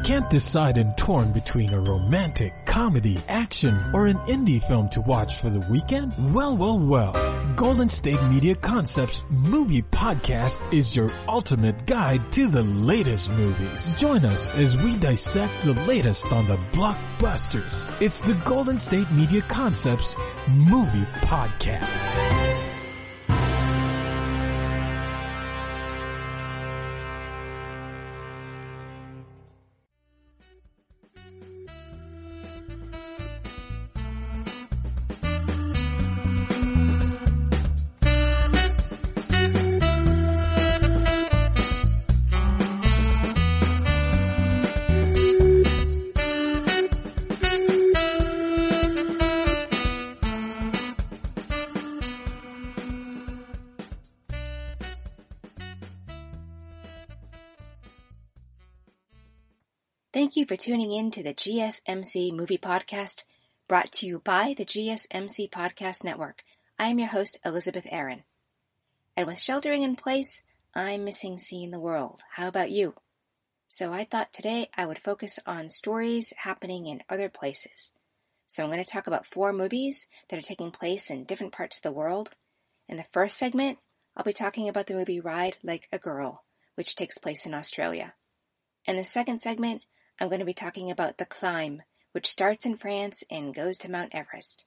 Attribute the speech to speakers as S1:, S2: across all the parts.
S1: Can't decide and torn between a romantic, comedy, action, or an indie film to watch for the weekend? Well. Golden State Media Concepts Movie Podcast is your ultimate guide to the latest movies. Join us as we dissect the latest on the blockbusters. It's the Golden State Media Concepts Movie Podcast.
S2: Thank you for tuning in to the GSMC Movie Podcast, brought to you by the GSMC Podcast Network. I am your host, Elizabeth Aaron. And with sheltering in place, I'm missing seeing the world. How about you? So I thought today I would focus on stories happening in other places. So I'm going to talk about 4 movies that are taking place in different parts of the world. In the first segment, I'll be talking about the movie Ride Like a Girl, which takes place in Australia. In the second segment, I'm going to be talking about The Climb, which starts in France and goes to Mount Everest.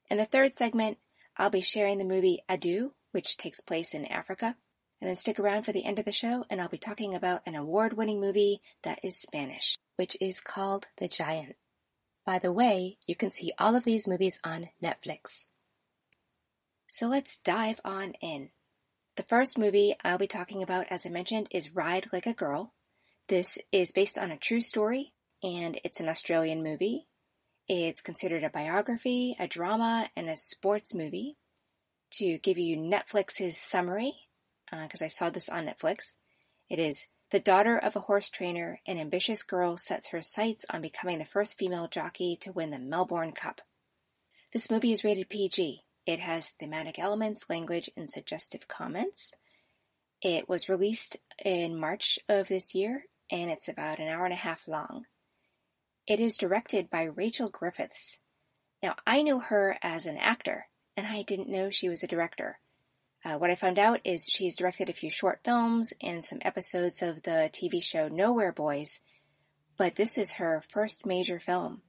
S2: In the third segment, I'll be sharing the movie Adieu, which takes place in Africa. And then stick around for the end of the show, and I'll be talking about an award-winning movie that is Spanish, which is called The Giant. By the way, you can see all of these movies on Netflix. So let's dive on in. The first movie I'll be talking about, as I mentioned, is Ride Like a Girl. This is based on a true story, and it's an Australian movie. It's considered a biography, a drama, and a sports movie. To give you Netflix's summary, because I saw this on Netflix, it is: the daughter of a horse trainer, an ambitious girl sets her sights on becoming the first female jockey to win the Melbourne Cup. This movie is rated PG. It has thematic elements, language, and suggestive comments. It was released in March of this year, and it's about an hour and a half long. It is directed by Rachel Griffiths. Now, I knew her as an actor, and I didn't know she was a director. What I found out is she's directed a few short films and some episodes of the TV show Nowhere Boys, but this is her first major film,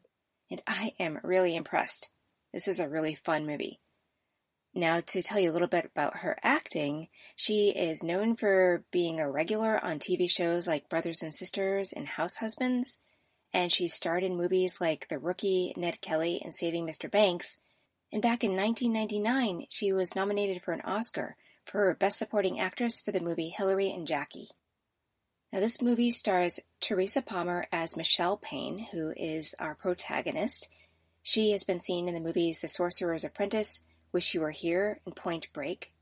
S2: and I am really impressed. This is a really fun movie. Now, to tell you a little bit about her acting, she is known for being a regular on TV shows like Brothers and Sisters and House Husbands, and she starred in movies like The Rookie, Ned Kelly, and Saving Mr. Banks. And back in 1999, she was nominated for an Oscar for Best Supporting Actress for the movie Hillary and Jackie. Now, this movie stars Teresa Palmer as Michelle Payne, who is our protagonist. She has been seen in the movies The Sorcerer's Apprentice, Wish You Were Here, and Point Break.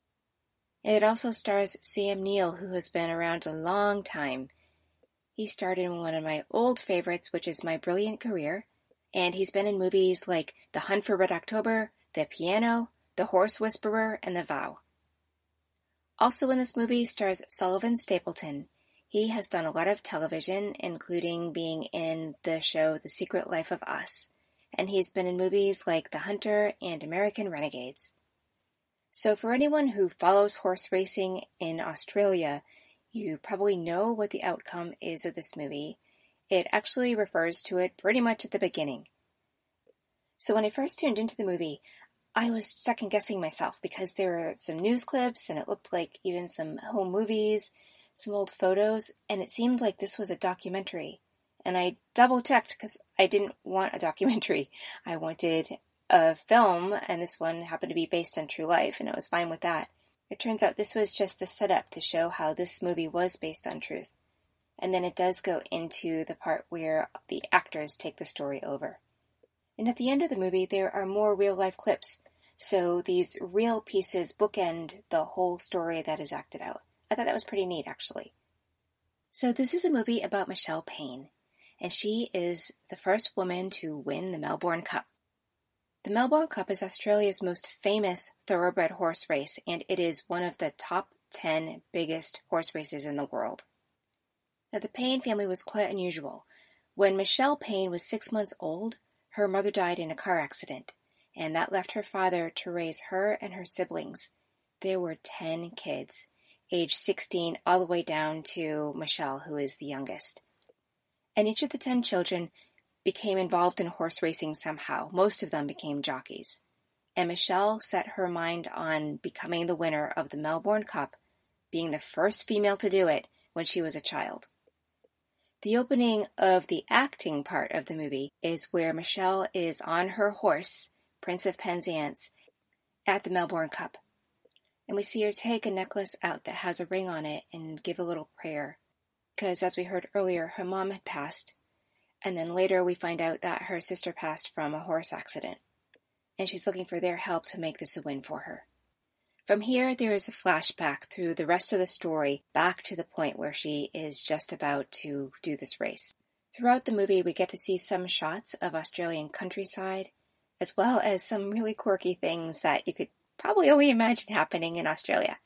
S2: And it also stars Sam Neill, who has been around a long time. He starred in one of my old favorites, which is My Brilliant Career, and he's been in movies like The Hunt for Red October, The Piano, The Horse Whisperer, and The Vow. Also in this movie stars Sullivan Stapleton. He has done a lot of television, including being in the show The Secret Life of Us, and he's been in movies like The Hunter and American Renegades. So for anyone who follows horse racing in Australia, you probably know what the outcome is of this movie. It actually refers to it pretty much at the beginning. So when I first tuned into the movie, I was second-guessing myself because there were some news clips and it looked like even some home movies, some old photos, and it seemed like this was a documentary. And I double-checked because I didn't want a documentary. I wanted a film, and this one happened to be based on true life, and I was fine with that. It turns out this was just the setup to show how this movie was based on truth. And then it does go into the part where the actors take the story over. And at the end of the movie, there are more real-life clips. So these real pieces bookend the whole story that is acted out. I thought that was pretty neat, actually. So this is a movie about Michelle Payne, and she is the first woman to win the Melbourne Cup. The Melbourne Cup is Australia's most famous thoroughbred horse race, and it is one of the top 10 biggest horse races in the world. Now, the Payne family was quite unusual. When Michelle Payne was 6 months old, her mother died in a car accident, and that left her father to raise her and her siblings. There were 10 kids, age 16 all the way down to Michelle, who is the youngest. And each of the 10 children became involved in horse racing somehow. Most of them became jockeys. And Michelle set her mind on becoming the winner of the Melbourne Cup, being the first female to do it when she was a child. The opening of the acting part of the movie is where Michelle is on her horse, Prince of Penzance, at the Melbourne Cup. And we see her take a necklace out that has a ring on it and give a little prayer. Because as we heard earlier, her mom had passed. And then later we find out that her sister passed from a horse accident. And she's looking for their help to make this a win for her. From here, there is a flashback through the rest of the story back to the point where she is just about to do this race. Throughout the movie, we get to see some shots of Australian countryside, as well as some really quirky things that you could probably only imagine happening in Australia.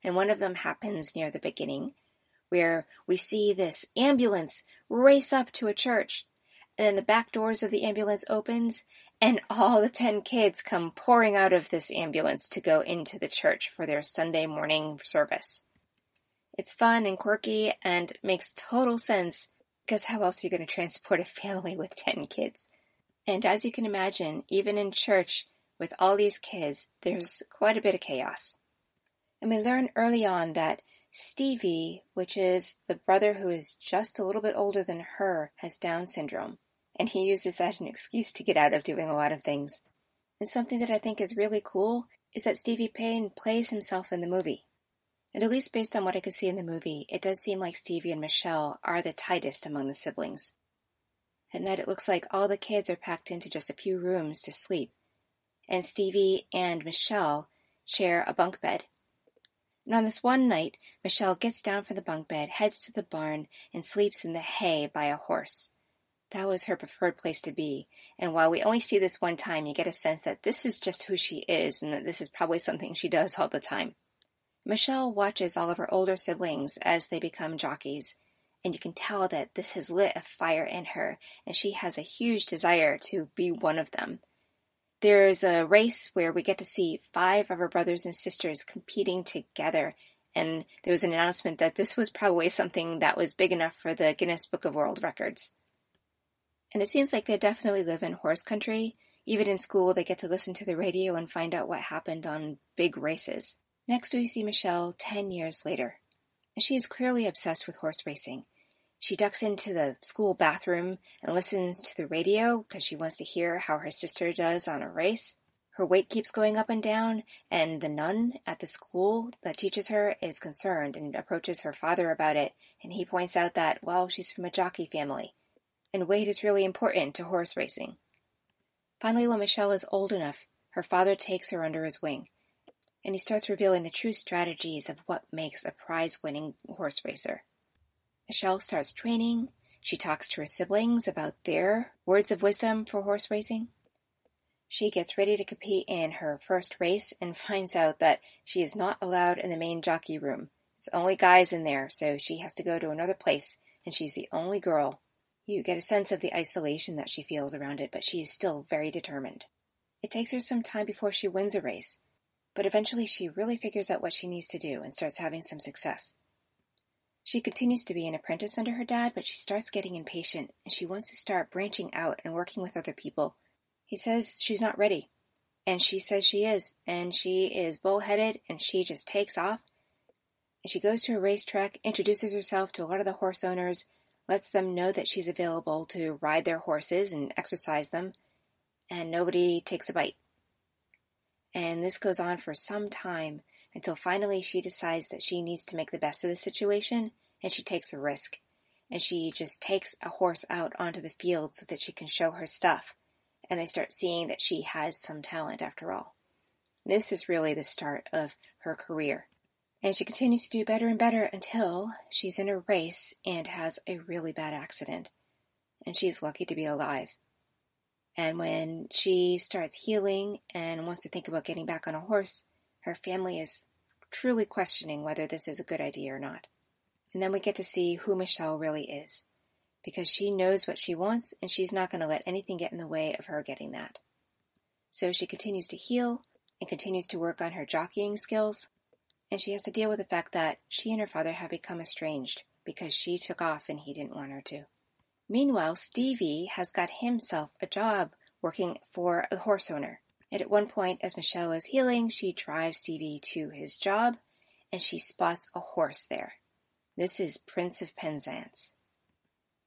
S2: And one of them happens near the beginning, where we see this ambulance race up to a church, and then the back doors of the ambulance opens, and all the 10 kids come pouring out of this ambulance to go into the church for their Sunday morning service. It's fun and quirky and makes total sense, because how else are you going to transport a family with 10 kids? And as you can imagine, even in church, with all these kids, there's quite a bit of chaos. And we learn early on that Stevie, which is the brother who is just a little bit older than her, has Down syndrome. And he uses that as an excuse to get out of doing a lot of things. And something that I think is really cool is that Stevie Payne plays himself in the movie. And at least based on what I could see in the movie, it does seem like Stevie and Michelle are the tightest among the siblings. And that it looks like all the kids are packed into just a few rooms to sleep. And Stevie and Michelle share a bunk bed. And on this one night, Michelle gets down from the bunk bed, heads to the barn, and sleeps in the hay by a horse. That was her preferred place to be, and while we only see this one time, you get a sense that this is just who she is, and that this is probably something she does all the time. Michelle watches all of her older siblings as they become jockeys, and you can tell that this has lit a fire in her, and she has a huge desire to be one of them. There's a race where we get to see 5 of her brothers and sisters competing together, and there was an announcement that this was probably something that was big enough for the Guinness Book of World Records. And it seems like they definitely live in horse country. Even in school, they get to listen to the radio and find out what happened on big races. Next, we see Michelle 10 years later. And she is clearly obsessed with horse racing. She ducks into the school bathroom and listens to the radio because she wants to hear how her sister does on a race. Her weight keeps going up and down, and the nun at the school that teaches her is concerned and approaches her father about it, and he points out that, well, she's from a jockey family. And weight is really important to horse racing. Finally, when Michelle is old enough, her father takes her under his wing, and he starts revealing the true strategies of what makes a prize-winning horse racer. Michelle starts training. She talks to her siblings about their words of wisdom for horse racing. She gets ready to compete in her first race and finds out that she is not allowed in the main jockey room. It's only guys in there, so she has to go to another place, and she's the only girl. You get a sense of the isolation that she feels around it, but she is still very determined. It takes her some time before she wins a race, but eventually she really figures out what she needs to do and starts having some success. She continues to be an apprentice under her dad, but she starts getting impatient, and she wants to start branching out and working with other people. He says she's not ready, and she says she is, and she is bullheaded, and she just takes off. And she goes to a racetrack, introduces herself to a lot of the horse owners, lets them know that she's available to ride their horses and exercise them, and nobody takes a bite. And this goes on for some time until finally she decides that she needs to make the best of the situation, and she takes a risk. And she just takes a horse out onto the field so that she can show her stuff, and they start seeing that she has some talent after all. This is really the start of her career. And she continues to do better and better until she's in a race and has a really bad accident. And she's lucky to be alive. And when she starts healing and wants to think about getting back on a horse, her family is truly questioning whether this is a good idea or not. And then we get to see who Michelle really is. because she knows what she wants and she's not going to let anything get in the way of her getting that. So she continues to heal and continues to work on her jockeying skills, and she has to deal with the fact that she and her father have become estranged because she took off and he didn't want her to. Meanwhile, Stevie has got himself a job working for a horse owner. And at one point, as Michelle is healing, she drives Stevie to his job, and she spots a horse there. This is Prince of Penzance.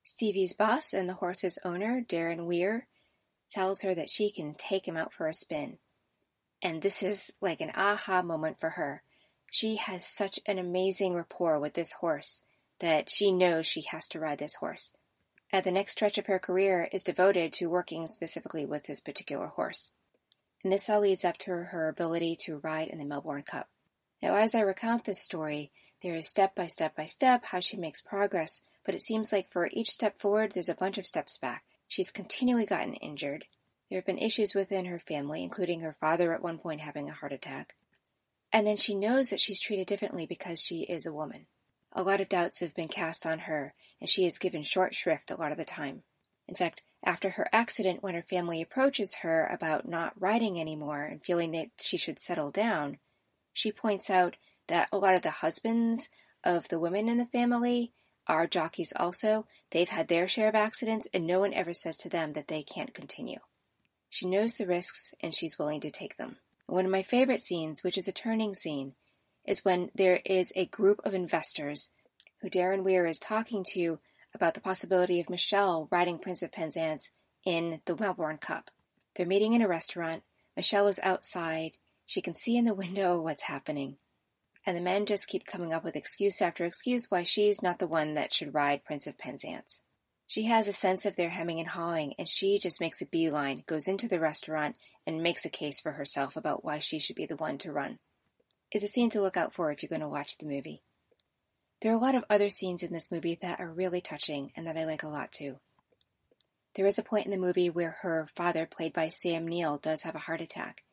S2: Stevie's boss and the horse's owner, Darren Weir, tells her that she can take him out for a spin. And this is like an aha moment for her. She has such an amazing rapport with this horse that she knows she has to ride this horse. And the next stretch of her career is devoted to working specifically with this particular horse. And this all leads up to her ability to ride in the Melbourne Cup. Now, as I recount this story, there is step by step how she makes progress, but it seems like for each step forward, there's a bunch of steps back. She's continually gotten injured. There have been issues within her family, including her father at one point having a heart attack. And then she knows that she's treated differently because she is a woman. A lot of doubts have been cast on her, and she is given short shrift a lot of the time. In fact, after her accident, when her family approaches her about not riding anymore and feeling that she should settle down, she points out that a lot of the husbands of the women in the family are jockeys also. They've had their share of accidents, and no one ever says to them that they can't continue. She knows the risks, and she's willing to take them. One of my favorite scenes, which is a turning scene, is when there is a group of investors who Darren Weir is talking to about the possibility of Michelle riding Prince of Penzance in the Melbourne Cup. They're meeting in a restaurant. Michelle is outside. She can see in the window what's happening. And the men just keep coming up with excuse after excuse why she's not the one that should ride Prince of Penzance. She has a sense of their hemming and hawing, and she just makes a beeline, goes into the restaurant, and makes a case for herself about why she should be the one to run. It's a scene to look out for if you're going to watch the movie. There are a lot of other scenes in this movie that are really touching and that I like a lot too. There is a point in the movie where her father, played by Sam Neill, does have a heart attack.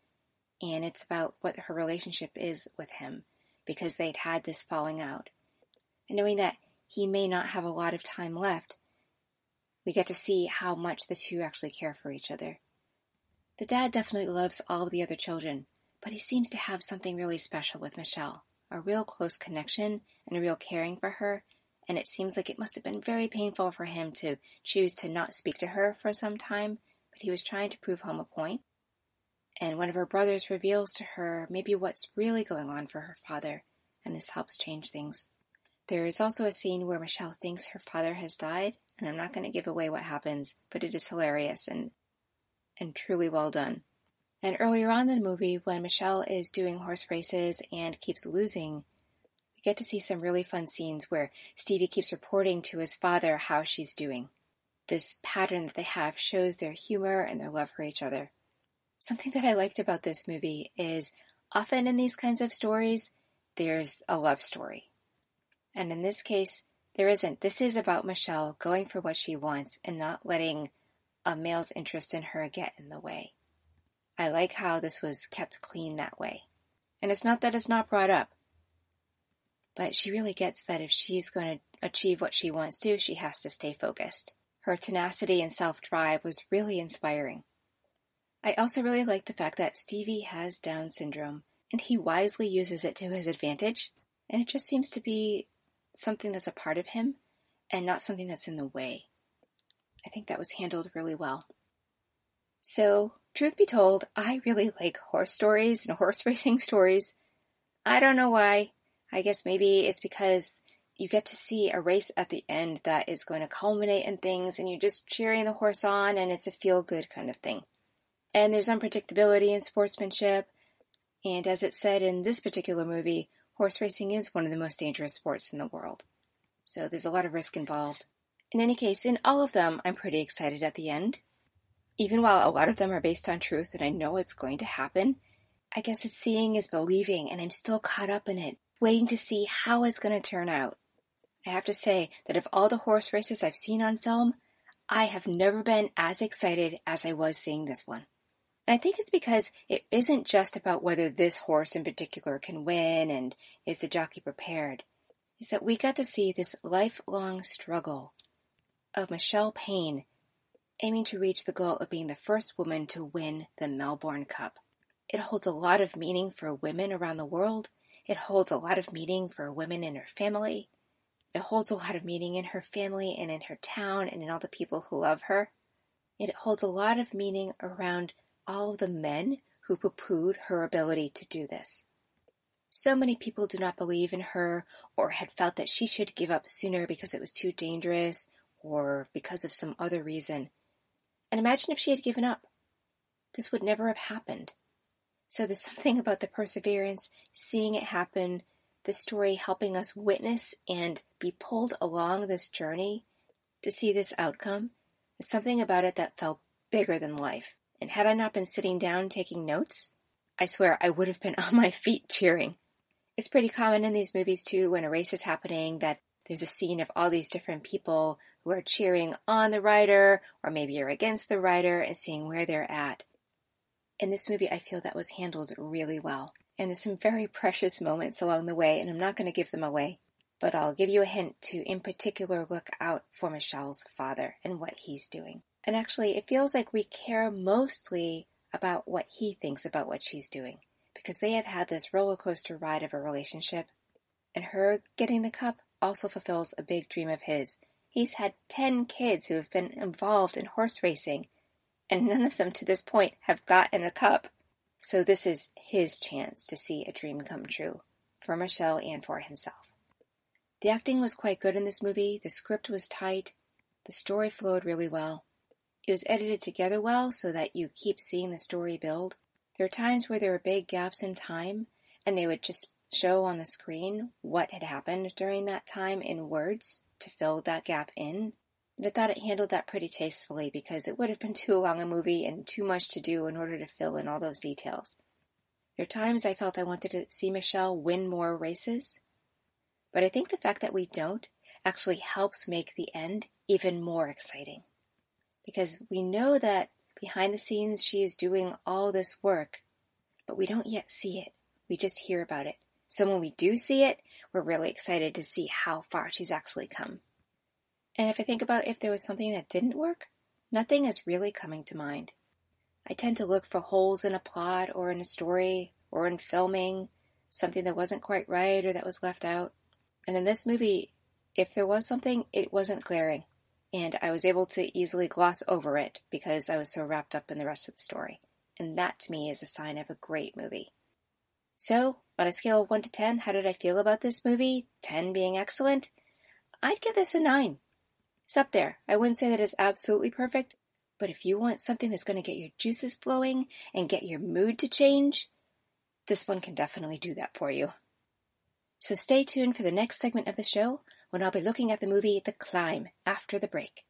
S2: And it's about what her relationship is with him, because they'd had this falling out. And knowing that he may not have a lot of time left, we get to see how much the two actually care for each other. The dad definitely loves all of the other children, but he seems to have something really special with Michelle. A real close connection and a real caring for her, and it seems like it must have been very painful for him to choose to not speak to her for some time, but he was trying to prove home a point. And one of her brothers reveals to her maybe what's really going on for her father, and this helps change things. There is also a scene where Michelle thinks her father has died, and I'm not going to give away what happens, but it is hilarious and truly well done. And earlier on in the movie, when Michelle is doing horse races and keeps losing, we get to see some really fun scenes where Stevie keeps reporting to his father how she's doing. This pattern that they have shows their humor and their love for each other. Something that I liked about this movie is often in these kinds of stories, there's a love story. And in this case, there isn't. This is about Michelle going for what she wants and not letting a male's interest in her get in the way. I like how this was kept clean that way. And it's not that it's not brought up, but she really gets that if she's going to achieve what she wants to, she has to stay focused. Her tenacity and self-drive was really inspiring. I also really like the fact that Stevie has Down syndrome, and he wisely uses it to his advantage, and it just seems to be something that's a part of him, and not something that's in the way. I think that was handled really well. So, truth be told, I really like horse stories and horse racing stories. I don't know why. I guess maybe it's because you get to see a race at the end that is going to culminate in things, and you're just cheering the horse on, and it's a feel-good kind of thing. And there's unpredictability in sportsmanship, and as it said in this particular movie, horse racing is one of the most dangerous sports in the world. So there's a lot of risk involved. In any case, in all of them, I'm pretty excited at the end. Even while a lot of them are based on truth and I know it's going to happen, I guess it's seeing is believing, and I'm still caught up in it, waiting to see how it's going to turn out. I have to say that of all the horse races I've seen on film, I have never been as excited as I was seeing this one. And I think it's because it isn't just about whether this horse in particular can win and is the jockey prepared. It's that we got to see this lifelong struggle of Michelle Payne aiming to reach the goal of being the first woman to win the Melbourne Cup. It holds a lot of meaning for women around the world. It holds a lot of meaning for women in her family. It holds a lot of meaning in her family and in her town and in all the people who love her. It holds a lot of meaning around all of the men who poo-pooed her ability to do this. So many people do not believe in her or had felt that she should give up sooner because it was too dangerous or because of some other reason. And imagine if she had given up. This would never have happened. So there's something about the perseverance, seeing it happen, the story helping us witness and be pulled along this journey to see this outcome. There's something about it that felt bigger than life. And had I not been sitting down taking notes, I swear I would have been on my feet cheering. It's pretty common in these movies too, when a race is happening, that there's a scene of all these different people who are cheering on the rider, or maybe you're against the rider and seeing where they're at. In this movie, I feel that was handled really well. And there's some very precious moments along the way, and I'm not going to give them away. But I'll give you a hint to, in particular, look out for Michelle's father and what he's doing. And actually, it feels like we care mostly about what he thinks about what she's doing, because they have had this roller coaster ride of a relationship. And her getting the cup also fulfills a big dream of his. He's had 10 kids who have been involved in horse racing, and none of them to this point have gotten a cup. So this is his chance to see a dream come true, for Michelle and for himself. The acting was quite good in this movie, the script was tight, the story flowed really well. It was edited together well so that you keep seeing the story build. There are times where there were big gaps in time, and they would just show on the screen what had happened during that time in words to fill that gap in. And I thought it handled that pretty tastefully because it would have been too long a movie and too much to do in order to fill in all those details. There are times I felt I wanted to see Michelle win more races, but I think the fact that we don't actually helps make the end even more exciting. Because we know that behind the scenes she is doing all this work, but we don't yet see it. We just hear about it. So when we do see it, we're really excited to see how far she's actually come. And if I think about if there was something that didn't work, nothing is really coming to mind. I tend to look for holes in a plot or in a story or in filming, something that wasn't quite right or that was left out. And in this movie, if there was something, it wasn't glaring. And I was able to easily gloss over it because I was so wrapped up in the rest of the story. And that to me is a sign of a great movie. So, on a scale of 1 to 10, how did I feel about this movie? 10 being excellent? I'd give this a 9. It's up there. I wouldn't say that it's absolutely perfect, but if you want something that's going to get your juices flowing and get your mood to change, this one can definitely do that for you. So stay tuned for the next segment of the show when I'll be looking at the movie The Climb after the break.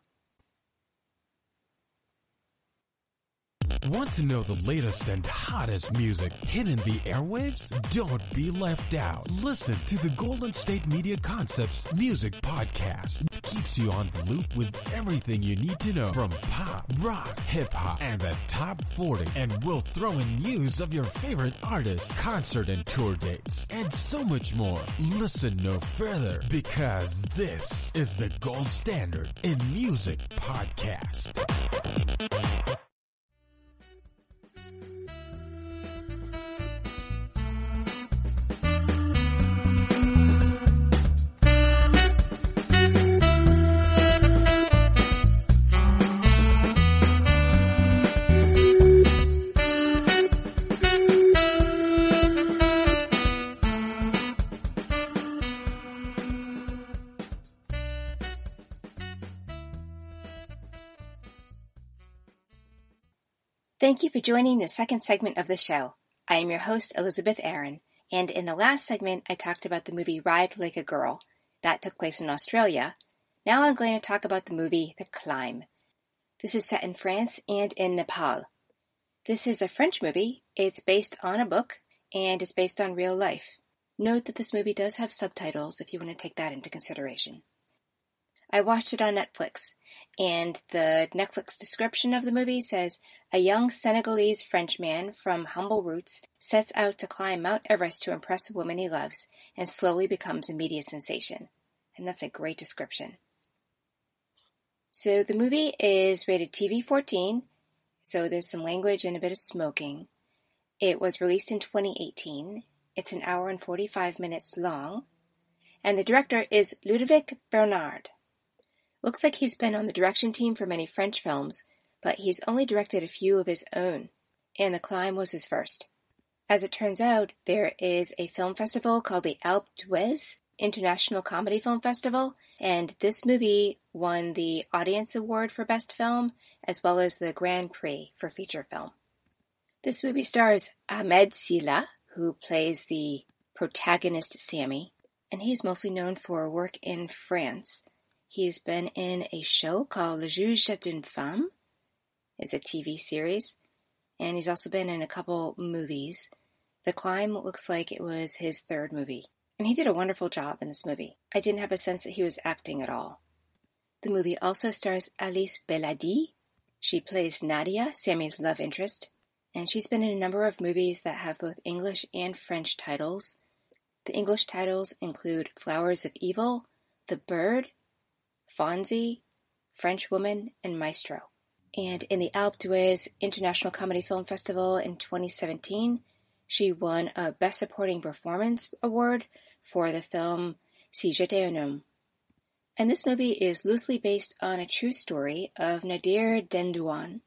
S1: Want to know the latest and hottest music hitting the airwaves? Don't be left out. Listen to the Golden State Media Concepts Music Podcast. It keeps you on the loop with everything you need to know from pop, rock, hip-hop, and the top 40. And we'll throw in news of your favorite artists, concert and tour dates, and so much more. Listen no further, because this is the gold standard in music podcast.
S2: Thank you for joining the second segment of the show. I am your host, Elizabeth Aaron, and in the last segment, I talked about the movie Ride Like a Girl. That took place in Australia. Now I'm going to talk about the movie The Climb. This is set in France and in Nepal. This is a French movie. It's based on a book, and it's based on real life. Note that this movie does have subtitles if you want to take that into consideration. I watched it on Netflix, and the Netflix description of the movie says, a young Senegalese Frenchman from humble roots sets out to climb Mount Everest to impress a woman he loves and slowly becomes a media sensation. And that's a great description. So the movie is rated TV-14, so there's some language and a bit of smoking. It was released in 2018. It's an hour and 45 minutes long. And the director is Ludovic Bernard. Looks like he's been on the direction team for many French films, but he's only directed a few of his own, and The Climb was his first. As it turns out, there is a film festival called the Alpe d'Huez International Comedy Film Festival, and this movie won the Audience Award for Best Film, as well as the Grand Prix for Feature Film. This movie stars Ahmed Silla, who plays the protagonist Sammy, and he's mostly known for work in France. He's been in a show called Le Juge est une femme. It's a TV series. And he's also been in a couple movies. The Climb looks like it was his third movie. And he did a wonderful job in this movie. I didn't have a sense that he was acting at all. The movie also stars Alice Beladi. She plays Nadia, Sammy's love interest. And she's been in a number of movies that have both English and French titles. The English titles include Flowers of Evil, The Bird, Fonzie, French Woman, and Maestro. And in the Alpe d'Huez International Comedy Film Festival in 2017, she won a Best Supporting Performance Award for the film Si j'étais un homme. And this movie is loosely based on a true story of Nadir Dendouan,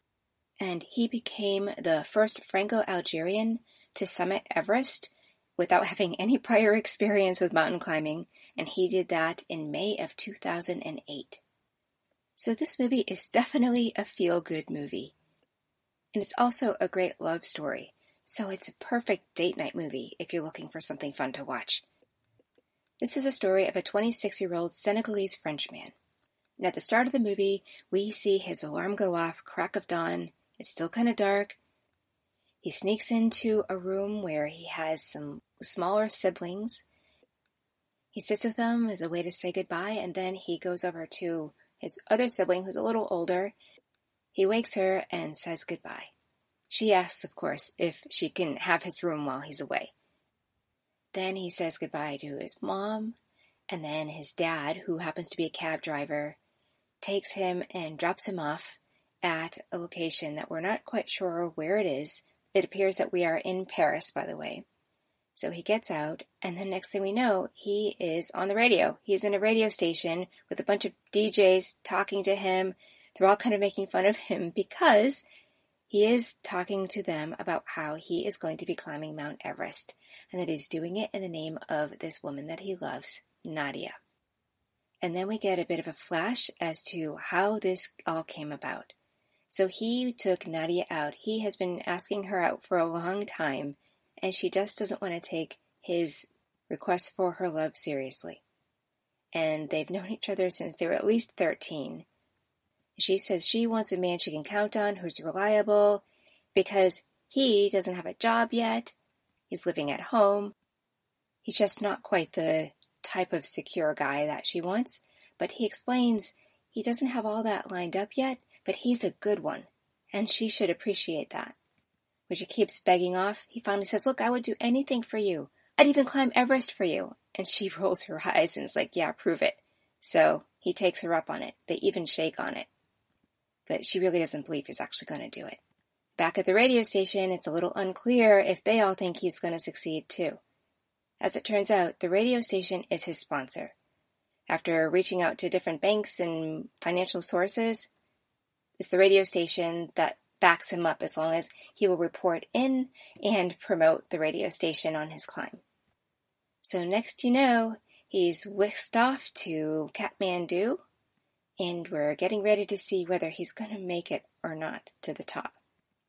S2: and he became the first Franco-Algerian to summit Everest without having any prior experience with mountain climbing, and he did that in May of 2008. So this movie is definitely a feel-good movie. And it's also a great love story, so it's a perfect date night movie if you're looking for something fun to watch. This is a story of a 26-year-old Senegalese Frenchman. And at the start of the movie, we see his alarm go off, crack of dawn. It's still kind of dark. He sneaks into a room where he has some smaller siblings. He sits with them as a way to say goodbye, and then he goes over to his other sibling, who's a little older. He wakes her and says goodbye. She asks, of course, if she can have his room while he's away. Then he says goodbye to his mom, and then his dad, who happens to be a cab driver, takes him and drops him off at a location that we're not quite sure where it is. It appears that we are in Paris, by the way. So he gets out, and the next thing we know, he is on the radio. He's in a radio station with a bunch of DJs talking to him. They're all kind of making fun of him because he is talking to them about how he is going to be climbing Mount Everest, and that he's doing it in the name of this woman that he loves, Nadia. And then we get a bit of a flash as to how this all came about. So he took Nadia out. He has been asking her out for a long time, and she just doesn't want to take his request for her love seriously. And they've known each other since they were at least 13. She says she wants a man she can count on, who's reliable, because he doesn't have a job yet. He's living at home. He's just not quite the type of secure guy that she wants, but he explains he doesn't have all that lined up yet, but he's a good one, and she should appreciate that. When she keeps begging off, he finally says, "Look, I would do anything for you. I'd even climb Everest for you." And she rolls her eyes and is like, "Yeah, prove it." So he takes her up on it. They even shake on it. But she really doesn't believe he's actually going to do it. Back at the radio station, it's a little unclear if they all think he's going to succeed too. As it turns out, the radio station is his sponsor. After reaching out to different banks and financial sources, it's the radio station that backs him up as long as he will report in and promote the radio station on his climb. So next you know, he's whisked off to Kathmandu, and we're getting ready to see whether he's going to make it or not to the top.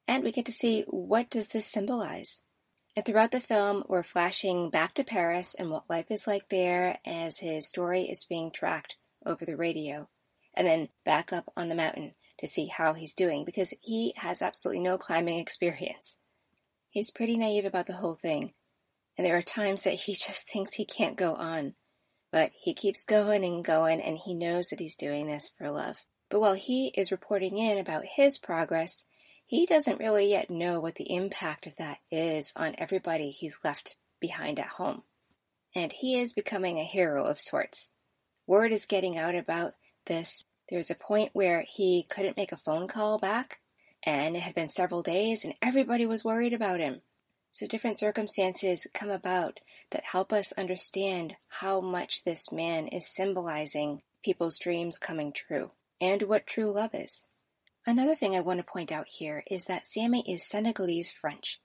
S2: And we get to see, what does this symbolize? And throughout the film, we're flashing back to Paris and what life is like there as his story is being tracked over the radio. And then back up on the mountain to see how he's doing, because he has absolutely no climbing experience. He's pretty naive about the whole thing, and there are times that he just thinks he can't go on. But he keeps going, and he knows that he's doing this for love. But while he is reporting in about his progress, he doesn't really yet know what the impact of that is on everybody he's left behind at home. And he is becoming a hero of sorts. Word is getting out about this. There was a point where he couldn't make a phone call back, and it had been several days, and everybody was worried about him. So different circumstances come about that help us understand how much this man is symbolizing people's dreams coming true, and what true love is. Another thing I want to point out here is that Sammy is Senegalese French,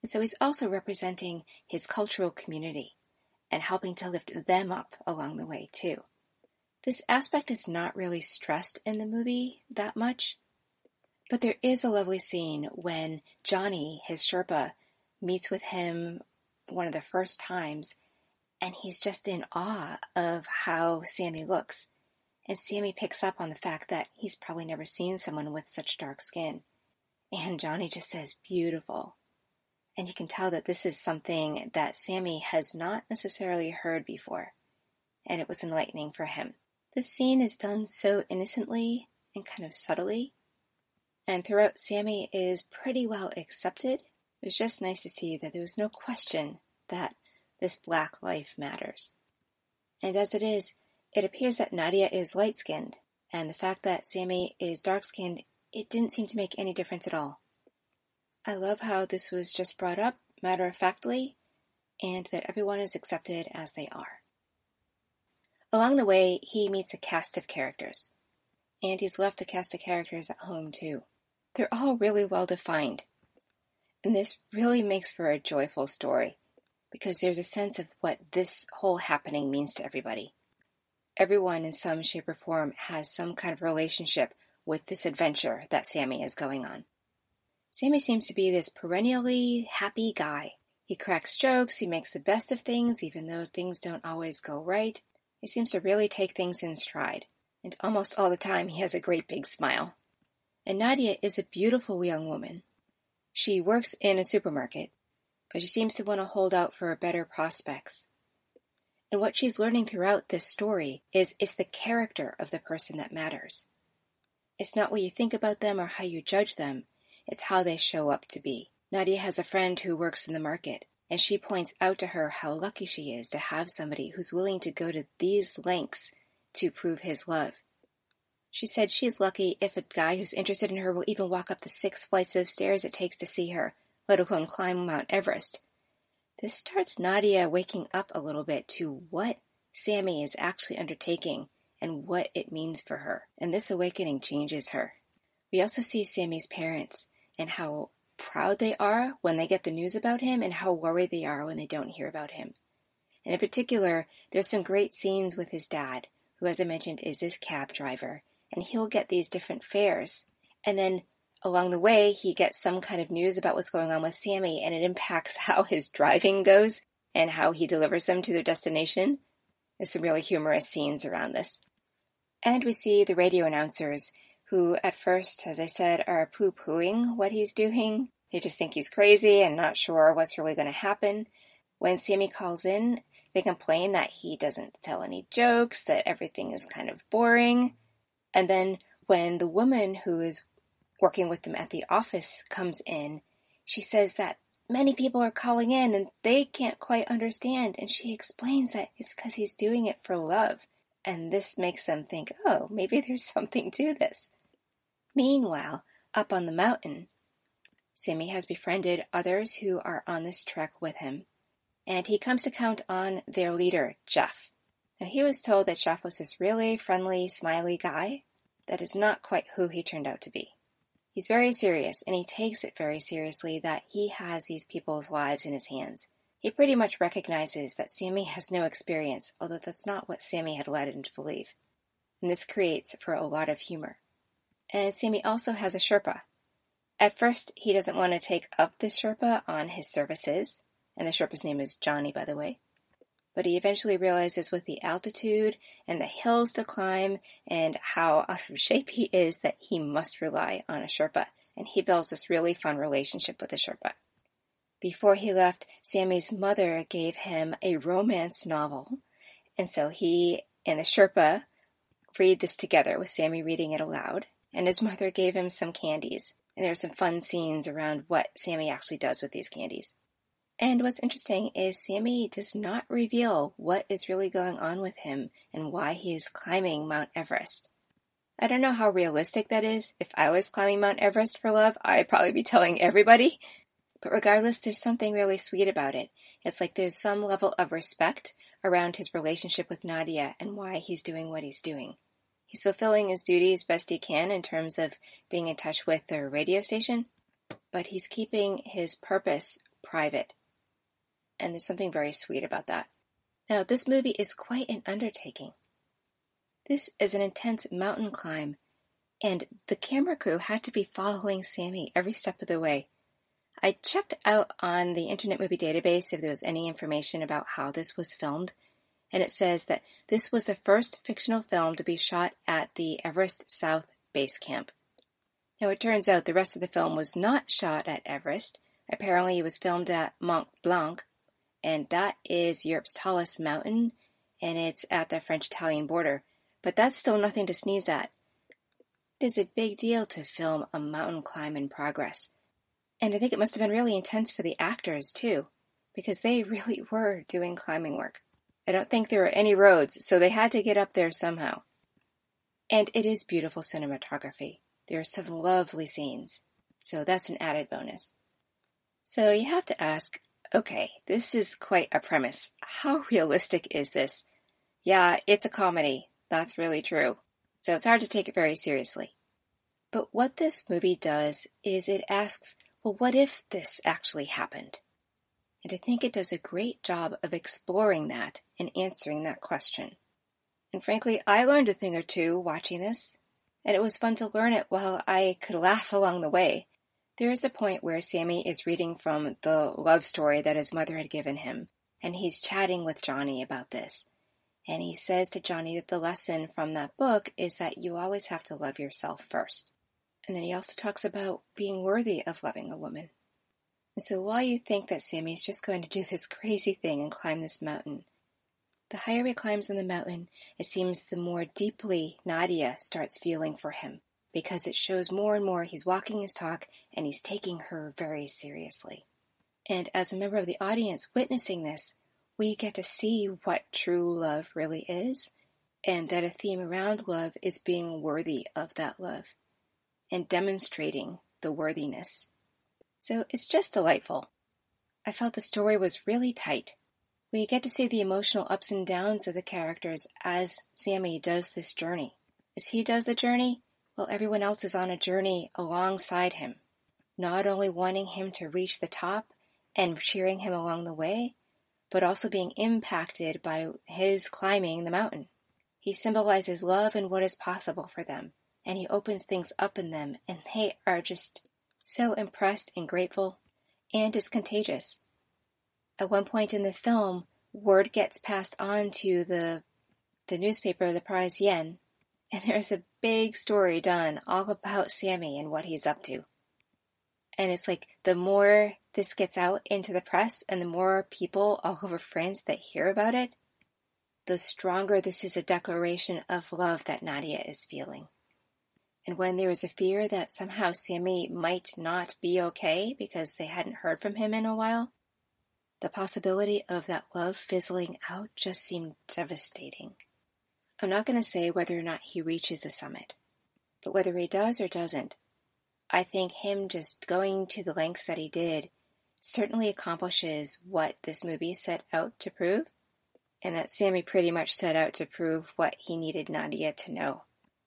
S2: and so he's also representing his cultural community and helping to lift them up along the way too. This aspect is not really stressed in the movie that much, but there is a lovely scene when Johnny, his Sherpa, meets with him one of the first times, and he's just in awe of how Sammy looks. And Sammy picks up on the fact that he's probably never seen someone with such dark skin. And Johnny just says, beautiful. And you can tell that this is something that Sammy has not necessarily heard before, and it was enlightening for him. This scene is done so innocently and kind of subtly, and throughout Sammy is pretty well accepted. It was just nice to see that there was no question that this black life matters. And as it is, it appears that Nadia is light-skinned, and the fact that Sammy is dark-skinned, it didn't seem to make any difference at all. I love how this was just brought up matter-of-factly, and that everyone is accepted as they are. Along the way, he meets a cast of characters, and he's left a cast of characters at home too. They're all really well defined, and this really makes for a joyful story, because there's a sense of what this whole happening means to everybody. Everyone in some shape or form has some kind of relationship with this adventure that Sammy is going on. Sammy seems to be this perennially happy guy. He cracks jokes, he makes the best of things, even though things don't always go right. He seems to really take things in stride, and almost all the time he has a great big smile. And Nadia is a beautiful young woman. She works in a supermarket, but she seems to want to hold out for better prospects. And what she's learning throughout this story is it's the character of the person that matters. It's not what you think about them or how you judge them, it's how they show up to be. Nadia has a friend who works in the market, and she points out to her how lucky she is to have somebody who's willing to go to these lengths to prove his love. She said she's lucky if a guy who's interested in her will even walk up the 6 flights of stairs it takes to see her, let alone climb Mount Everest. This starts Nadia waking up a little bit to what Sammy is actually undertaking and what it means for her, and this awakening changes her. We also see Sammy's parents and how proud they are when they get the news about him and how worried they are when they don't hear about him. And in particular, there's some great scenes with his dad, who, as I mentioned, is this cab driver, and he'll get these different fares, and then along the way, he gets some kind of news about what's going on with Sammy, and it impacts how his driving goes and how he delivers them to their destination. There's some really humorous scenes around this. And we see the radio announcers, who at first, as I said, are poo-pooing what he's doing. They just think he's crazy and not sure what's really going to happen. When Sammy calls in, they complain that he doesn't tell any jokes, that everything is kind of boring. And then when the woman who is working with them at the office comes in, she says that many people are calling in and they can't quite understand, and she explains that it's because he's doing it for love, and this makes them think, oh, maybe there's something to this. Meanwhile, up on the mountain, Sammy has befriended others who are on this trek with him, and he comes to count on their leader, Jeff. Now, he was told that Jeff was this really friendly, smiley guy. That is not quite who he turned out to be. He's very serious, and he takes it very seriously that he has these people's lives in his hands. He pretty much recognizes that Sammy has no experience, although that's not what Sammy had led him to believe. And this creates for a lot of humor. And Sammy also has a Sherpa. At first, he doesn't want to take up this Sherpa on his services, and the Sherpa's name is Johnny, by the way. But he eventually realizes with the altitude and the hills to climb and how out of shape he is that he must rely on a Sherpa, and he builds this really fun relationship with the Sherpa. Before he left, Sammy's mother gave him a romance novel, and so he and the Sherpa read this together with Sammy reading it aloud, and his mother gave him some candies, and there are some fun scenes around what Sammy actually does with these candies. And what's interesting is Sammy does not reveal what is really going on with him and why he is climbing Mount Everest. I don't know how realistic that is. If I was climbing Mount Everest for love, I'd probably be telling everybody. But regardless, there's something really sweet about it. It's like there's some level of respect around his relationship with Nadia and why he's doing what he's doing. He's fulfilling his duties best he can in terms of being in touch with the radio station, but he's keeping his purpose private. And there's something very sweet about that. Now, this movie is quite an undertaking. This is an intense mountain climb, and the camera crew had to be following Sammy every step of the way. I checked out on the Internet Movie Database if there was any information about how this was filmed, and it says that this was the first fictional film to be shot at the Everest South Base Camp. Now, it turns out the rest of the film was not shot at Everest. Apparently, it was filmed at Mont Blanc, and that is Europe's tallest mountain, and it's at the French-Italian border. But that's still nothing to sneeze at. It is a big deal to film a mountain climb in progress. And I think it must have been really intense for the actors, too, because they really were doing climbing work. I don't think there were any roads, so they had to get up there somehow. And it is beautiful cinematography. There are some lovely scenes, so that's an added bonus. So you have to ask, okay, this is quite a premise. How realistic is this? Yeah, it's a comedy. That's really true. So it's hard to take it very seriously. But what this movie does is it asks, well, what if this actually happened? And I think it does a great job of exploring that and answering that question. And frankly, I learned a thing or two watching this, and it was fun to learn it while I could laugh along the way. There is a point where Sammy is reading from the love story that his mother had given him, and he's chatting with Johnny about this. And he says to Johnny that the lesson from that book is that you always have to love yourself first. And then he also talks about being worthy of loving a woman. And so while you think that Sammy's just going to do this crazy thing and climb this mountain, the higher he climbs on the mountain, it seems the more deeply Nadia starts feeling for him, because it shows more and more he's walking his talk and he's taking her very seriously. And as a member of the audience witnessing this, we get to see what true love really is, and that a theme around love is being worthy of that love, and demonstrating the worthiness. So it's just delightful. I felt the story was really tight. We get to see the emotional ups and downs of the characters as Sammy does this journey. As he does the journey, well, everyone else is on a journey alongside him, not only wanting him to reach the top and cheering him along the way, but also being impacted by his climbing the mountain. He symbolizes love and what is possible for them, and he opens things up in them, and they are just so impressed and grateful, and it's contagious. At one point in the film, word gets passed on to the newspaper, the Parisien, and there's a big story done all about Sammy and what he's up to. And it's like the more this gets out into the press and the more people all over France that hear about it, the stronger this is a declaration of love that Nadia is feeling. And when there was a fear that somehow Sammy might not be okay because they hadn't heard from him in a while, the possibility of that love fizzling out just seemed devastating. I'm not going to say whether or not he reaches the summit, but whether he does or doesn't, I think him just going to the lengths that he did certainly accomplishes what this movie set out to prove, and that Sammy pretty much set out to prove what he needed Nadia to know.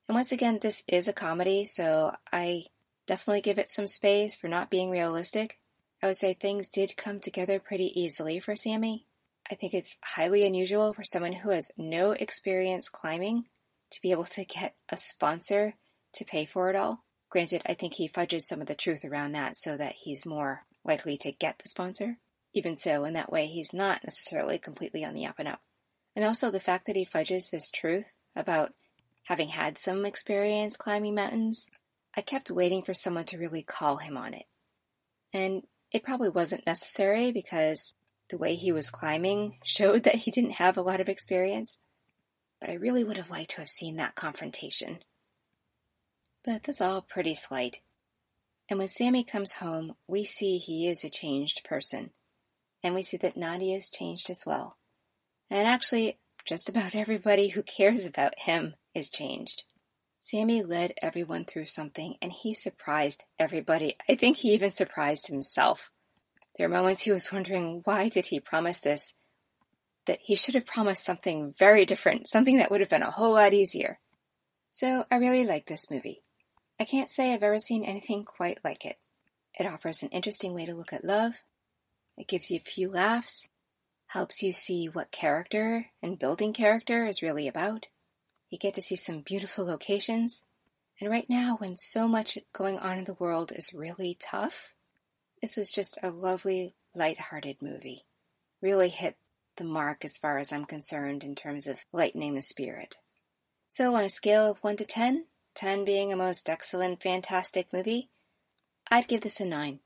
S2: And once again, this is a comedy, so I definitely give it some space for not being realistic. I would say things did come together pretty easily for Sammy. I think it's highly unusual for someone who has no experience climbing to be able to get a sponsor to pay for it all. Granted, I think he fudges some of the truth around that so that he's more likely to get the sponsor. Even so, in that way, he's not necessarily completely on the up and up. And also the fact that he fudges this truth about having had some experience climbing mountains, I kept waiting for someone to really call him on it. And it probably wasn't necessary because the way he was climbing showed that he didn't have a lot of experience. But I really would have liked to have seen that confrontation. But that's all pretty slight. And when Sammy comes home, we see he is a changed person. And we see that Nadia's changed as well. And actually, just about everybody who cares about him is changed. Sammy led everyone through something, and he surprised everybody. I think he even surprised himself. There are moments he was wondering, why did he promise this? That he should have promised something very different, something that would have been a whole lot easier. So I really like this movie. I can't say I've ever seen anything quite like it. It offers an interesting way to look at love. It gives you a few laughs, helps you see what character and building character is really about. You get to see some beautiful locations. And right now, when so much going on in the world is really tough, this was just a lovely, light-hearted movie. Really hit the mark as far as I'm concerned in terms of lightening the spirit. So on a scale of 1 to 10, 10 being a most excellent, fantastic movie, I'd give this a 9.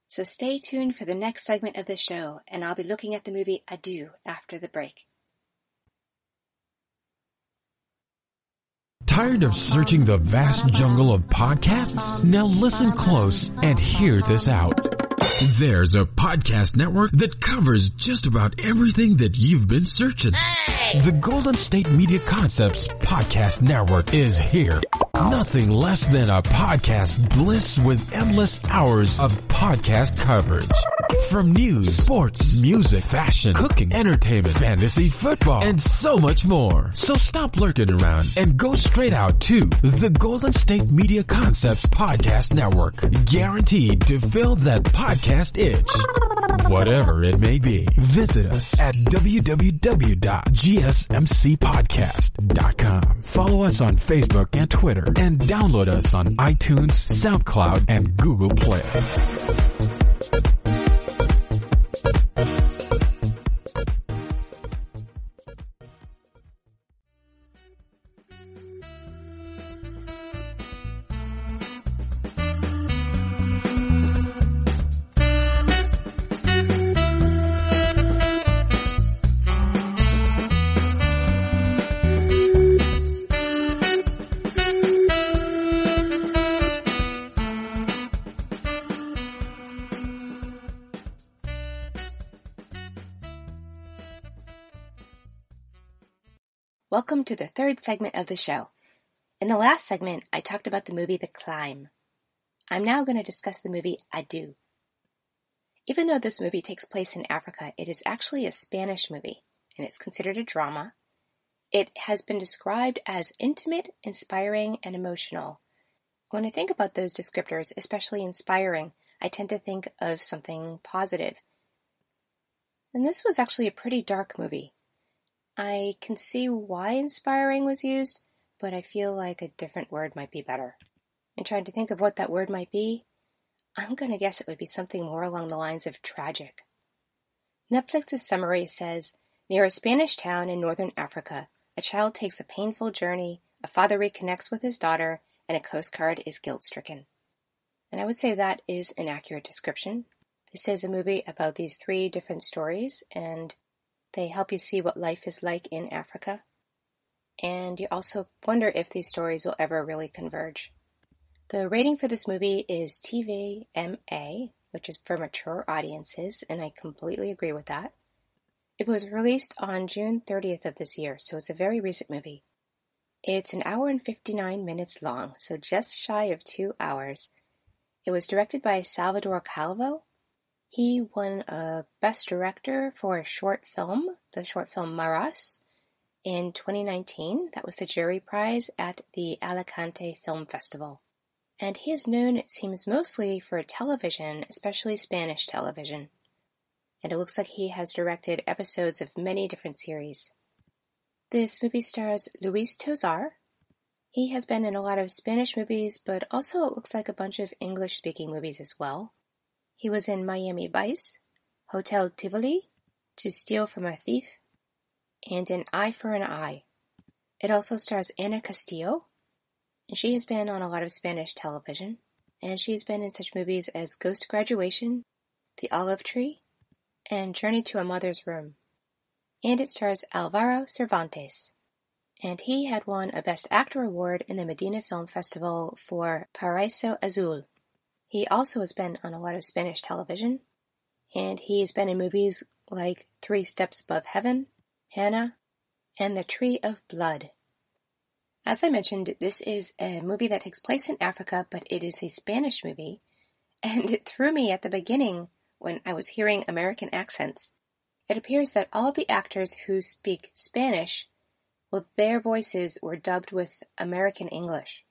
S2: So stay tuned for the next segment of the show, and I'll be looking at the movie Adieu after the break.
S1: Tired of searching the vast jungle of podcasts? Now listen close and hear this out. There's a podcast network that covers just about everything that you've been searching. Hey! The Golden State Media Concepts Podcast Network is here. Nothing less than a podcast bliss with endless hours of podcast coverage. From news, sports, music, fashion, cooking, entertainment, fantasy, football, and so much more. So stop lurking around and go straight out to the Golden State Media Concepts Podcast Network. Guaranteed to fill that podcast itch. Whatever it may be. Visit us at www.gsmcpodcast.com. Follow us on Facebook and Twitter, and download us on iTunes, SoundCloud, and Google Play.
S2: Welcome to the third segment of the show. In the last segment, I talked about the movie The Climb. I'm now going to discuss the movie Adieu. Even though this movie takes place in Africa, it is actually a Spanish movie, and it's considered a drama. It has been described as intimate, inspiring, and emotional. When I think about those descriptors, especially inspiring, I tend to think of something positive. And this was actually a pretty dark movie. I can see why inspiring was used, but I feel like a different word might be better. In trying to think of what that word might be, I'm going to guess it would be something more along the lines of tragic. Netflix's summary says, near a Spanish town in northern Africa, a child takes a painful journey, a father reconnects with his daughter, and a Coast Guard is guilt-stricken. And I would say that is an accurate description. This is a movie about these 3 different stories, and they help you see what life is like in Africa. And you also wonder if these stories will ever really converge. The rating for this movie is TVMA, which is for mature audiences, and I completely agree with that. It was released on June 30th of this year, so it's a very recent movie. It's an hour and 59 minutes long, so just shy of 2 hours. It was directed by Salvador Calvo. He won a Best Director for a short film, the short film Maras, in 2019. That was the jury prize at the Alicante Film Festival. And he is known, it seems, mostly for television, especially Spanish television. And it looks like he has directed episodes of many different series. This movie stars Luis Tosar. He has been in a lot of Spanish movies, but also it looks like a bunch of English-speaking movies as well. He was in Miami Vice, Hotel Tivoli, To Steal from a Thief, and An Eye for an Eye. It also stars Ana Castillo, and she has been on a lot of Spanish television, and she's been in such movies as Ghost Graduation, The Olive Tree, and Journey to a Mother's Room. And it stars Alvaro Cervantes, and he had won a Best Actor award in the Medina Film Festival for Paraíso Azul. He also has been on a lot of Spanish television, and he's been in movies like 3 Steps Above Heaven, Hannah, and The Tree of Blood. As I mentioned, this is a movie that takes place in Africa, but it is a Spanish movie, and it threw me at the beginning when I was hearing American accents. It appears that all of the actors who speak Spanish, well, their voices were dubbed with American English.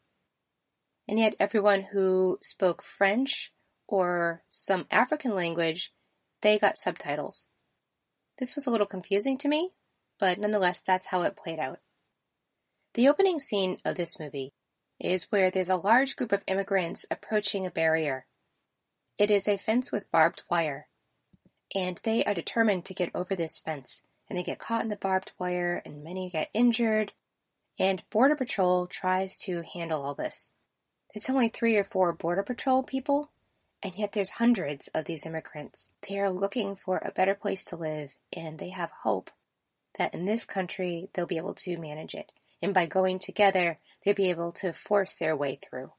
S2: And yet everyone who spoke French or some African language, they got subtitles. This was a little confusing to me, but nonetheless, that's how it played out. The opening scene of this movie is where there's a large group of immigrants approaching a barrier. It is a fence with barbed wire, and they are determined to get over this fence, and they get caught in the barbed wire, and many get injured, and Border Patrol tries to handle all this. There's only 3 or 4 Border Patrol people, and yet there's hundreds of these immigrants. They are looking for a better place to live, and they have hope that in this country they'll be able to manage it. And by going together, they'll be able to force their way through.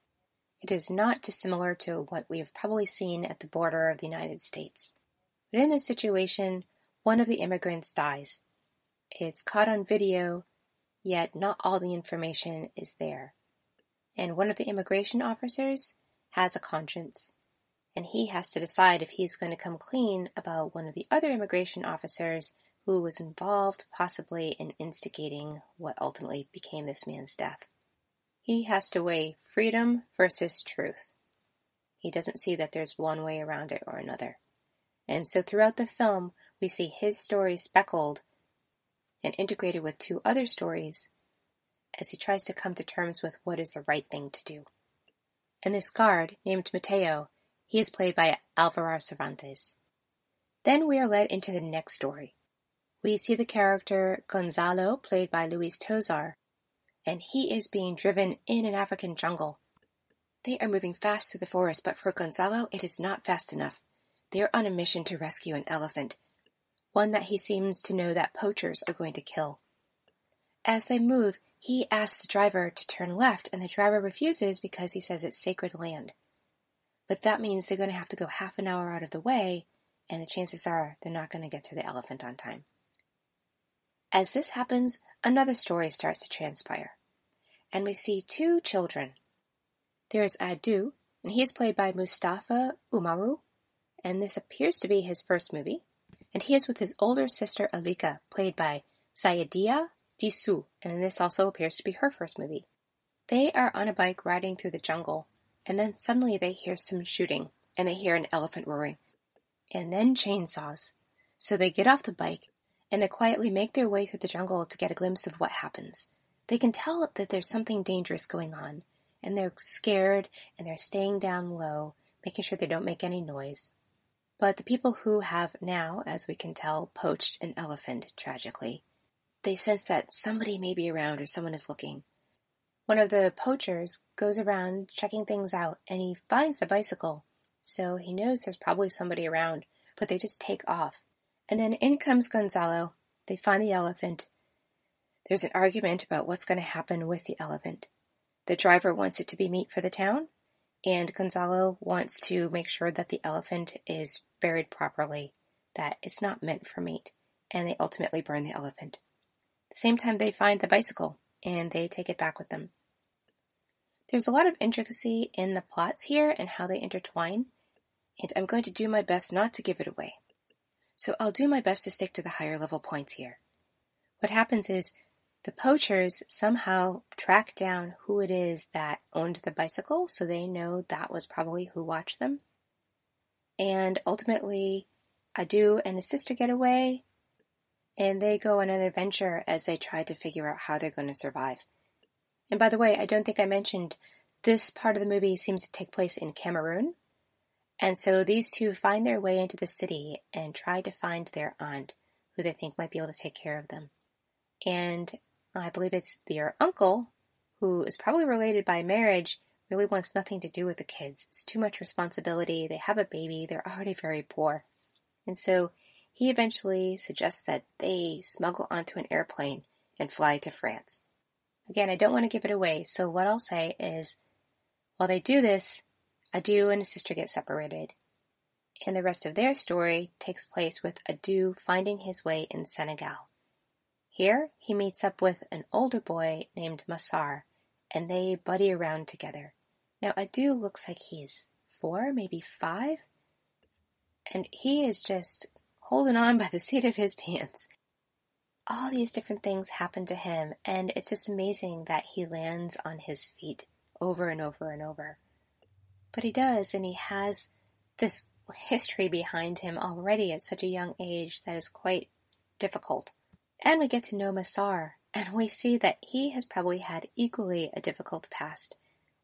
S2: It is not dissimilar to what we have probably seen at the border of the United States. But in this situation, one of the immigrants dies. It's caught on video, yet not all the information is there. And one of the immigration officers has a conscience, and he has to decide if he's going to come clean about one of the other immigration officers who was involved possibly in instigating what ultimately became this man's death. He has to weigh freedom versus truth. He doesn't see that there's one way around it or another. And so throughout the film, we see his story speckled and integrated with 2 other stories as he tries to come to terms with what is the right thing to do. And this guard, named Mateo, he is played by Alvaro Cervantes. Then we are led into the next story. We see the character Gonzalo, played by Luis Tosar, and he is being driven in an African jungle. They are moving fast through the forest, but for Gonzalo, it is not fast enough. They are on a mission to rescue an elephant, one that he seems to know that poachers are going to kill. As they move, he asks the driver to turn left, and the driver refuses because he says it's sacred land. But that means they're going to have to go half an hour out of the way, and the chances are they're not going to get to the elephant on time. As this happens, another story starts to transpire, and we see 2 children. There is Adu, and he is played by Mustafa Umaru, and this appears to be his first movie, and he is with his older sister Alika, played by Sayedia Disu, and this also appears to be her first movie. They are on a bike riding through the jungle, and then suddenly they hear some shooting, and they hear an elephant roaring, and then chainsaws. So they get off the bike, and they quietly make their way through the jungle to get a glimpse of what happens. They can tell that there's something dangerous going on, and they're scared, and they're staying down low, making sure they don't make any noise. But the people who have now, as we can tell, poached an elephant, tragically, they sense that somebody may be around or someone is looking. One of the poachers goes around checking things out, and he finds the bicycle, so he knows there's probably somebody around, but they just take off. And then in comes Gonzalo. They find the elephant. There's an argument about what's going to happen with the elephant. The driver wants it to be meat for the town, and Gonzalo wants to make sure that the elephant is buried properly, that it's not meant for meat, and they ultimately burn the elephant. At the same time, they find the bicycle, and they take it back with them. There's a lot of intricacy in the plots here and how they intertwine, and I'm going to do my best not to give it away. So I'll do my best to stick to the higher level points here. What happens is the poachers somehow track down who it is that owned the bicycle, so they know that was probably who watched them. And ultimately, Adu and his sister get away, and they go on an adventure as they try to figure out how they're going to survive. And by the way, I don't think I mentioned, this part of the movie seems to take place in Cameroon. And so these 2 find their way into the city and try to find their aunt, who they think might be able to take care of them. And I believe it's their uncle, who is probably related by marriage, really wants nothing to do with the kids. It's too much responsibility. They have a baby. They're already very poor. And so he eventually suggests that they smuggle onto an airplane and fly to France. Again, I don't want to give it away, so what I'll say is, while they do this, Adu and his sister get separated, and the rest of their story takes place with Adu finding his way in Senegal. Here, he meets up with an older boy named Masar, and they buddy around together. Now, Adu looks like he's 4, maybe 5, and he is just holding on by the seat of his pants. All these different things happen to him, and it's just amazing that he lands on his feet over and over and over. But he does, and he has this history behind him already at such a young age that is quite difficult. And we get to know Masar, and we see that he has probably had equally a difficult past.